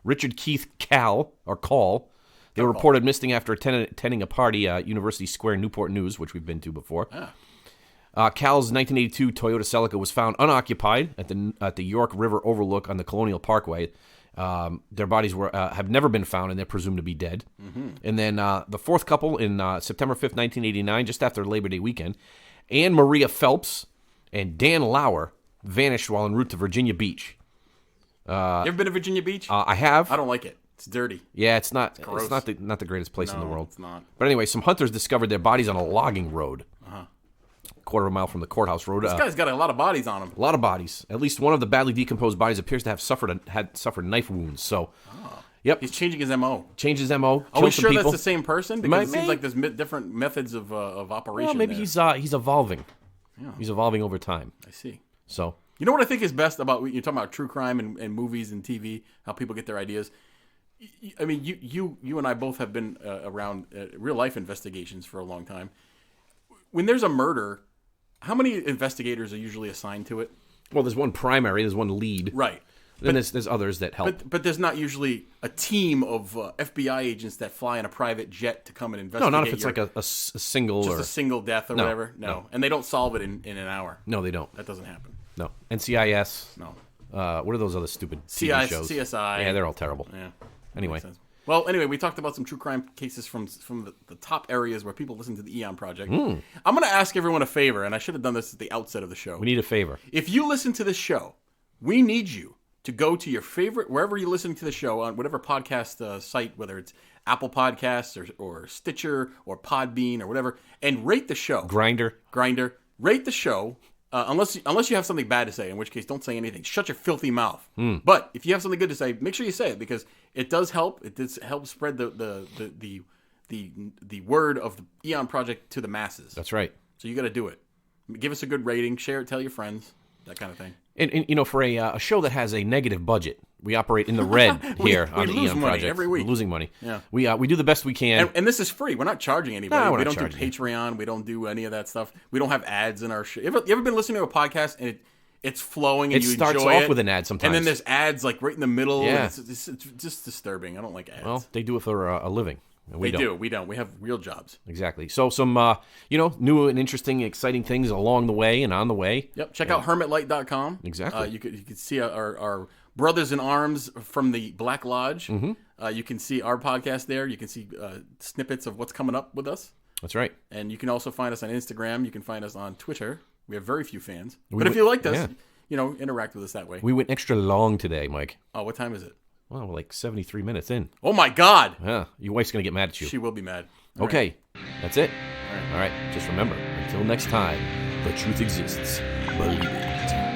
Richard Keith Call. They were reported missing after attending a party at University Square, Newport News, which we've been to before. Cal's 1982 Toyota Celica was found unoccupied at the York River Overlook on the Colonial Parkway. Their bodies have never been found, and they're presumed to be dead. Mm-hmm. And then the fourth couple in September 5th, 1989, just after Labor Day weekend, Anne Maria Phelps and Dan Lauer vanished while en route to Virginia Beach. You ever been to Virginia Beach? I have. I don't like it. It's dirty. Yeah, it's not the greatest place in the world. It's not. But anyway, some hunters discovered their bodies on a logging road. Quarter of a mile from the courthouse road. This guy's got a lot of bodies on him. A lot of bodies. At least one of the badly decomposed bodies appears to have suffered knife wounds. So, yep. He's changing his MO. Are we sure that's the same person? Because it seems like there's different methods of operation. Well, maybe he's evolving. Yeah. He's evolving over time. I see. So, you know what I think is best about you're talking about true crime and movies and TV, how people get their ideas. I mean, you and I both have been around real life investigations for a long time. When there's a murder, how many investigators are usually assigned to it? Well, there's one primary, there's one lead. Right. Then there's others that help. But there's not usually a team of FBI agents that fly in a private jet to come and investigate. No, not if it's like a single just a single death or whatever. No. And they don't solve it in an hour. No, they don't. That doesn't happen. No. NCIS. No. What are those other stupid TV shows? CSI. Yeah, they're all terrible. Yeah. Anyway. Well, we talked about some true crime cases from the top areas where people listen to the Eon Project. I'm going to ask everyone a favor, and I should have done this at the outset of the show. We need a favor. If you listen to this show, we need you to go to your favorite, wherever you're listening to the show, on whatever podcast site, whether it's Apple Podcasts or Stitcher or Podbean or whatever, and rate the show. Grindr. Rate the show. Unless you have something bad to say, in which case don't say anything. Shut your filthy mouth. But if you have something good to say, make sure you say it, because it does help. It does help spread the word of the Eon Project to the masses. That's right. So you got to do it. Give us a good rating. Share it. Tell your friends. That kind of thing. And for a show that has a negative budget, we operate in the red here on the Eon Project. Every week. We're losing money. Yeah. We do the best we can. And this is free. We're not charging anybody. No, we don't do Patreon. We don't do any of that stuff. We don't have ads in our show. You ever been listening to a podcast and it's flowing and you enjoy it? It starts off with an ad sometimes. And then there's ads like right in the middle. Yeah. It's just disturbing. I don't like ads. Well, they do it for a living. We don't. We have real jobs. Exactly. So some, new and interesting, exciting things along the way and on the way. Yep. Check out hermitlight.com. Exactly. You could see our brothers in arms from the Black Lodge. Mm-hmm. You can see our podcast there. You can see snippets of what's coming up with us. That's right. And you can also find us on Instagram. You can find us on Twitter. We have very few fans. But if you liked us, interact with us that way. We went extra long today, Mike. Oh, what time is it? Well, we're like 73 minutes in. Oh, my God. Yeah, your wife's going to get mad at you. She will be mad. Okay, that's it. All right. Just remember, until next time, the truth exists. Believe it.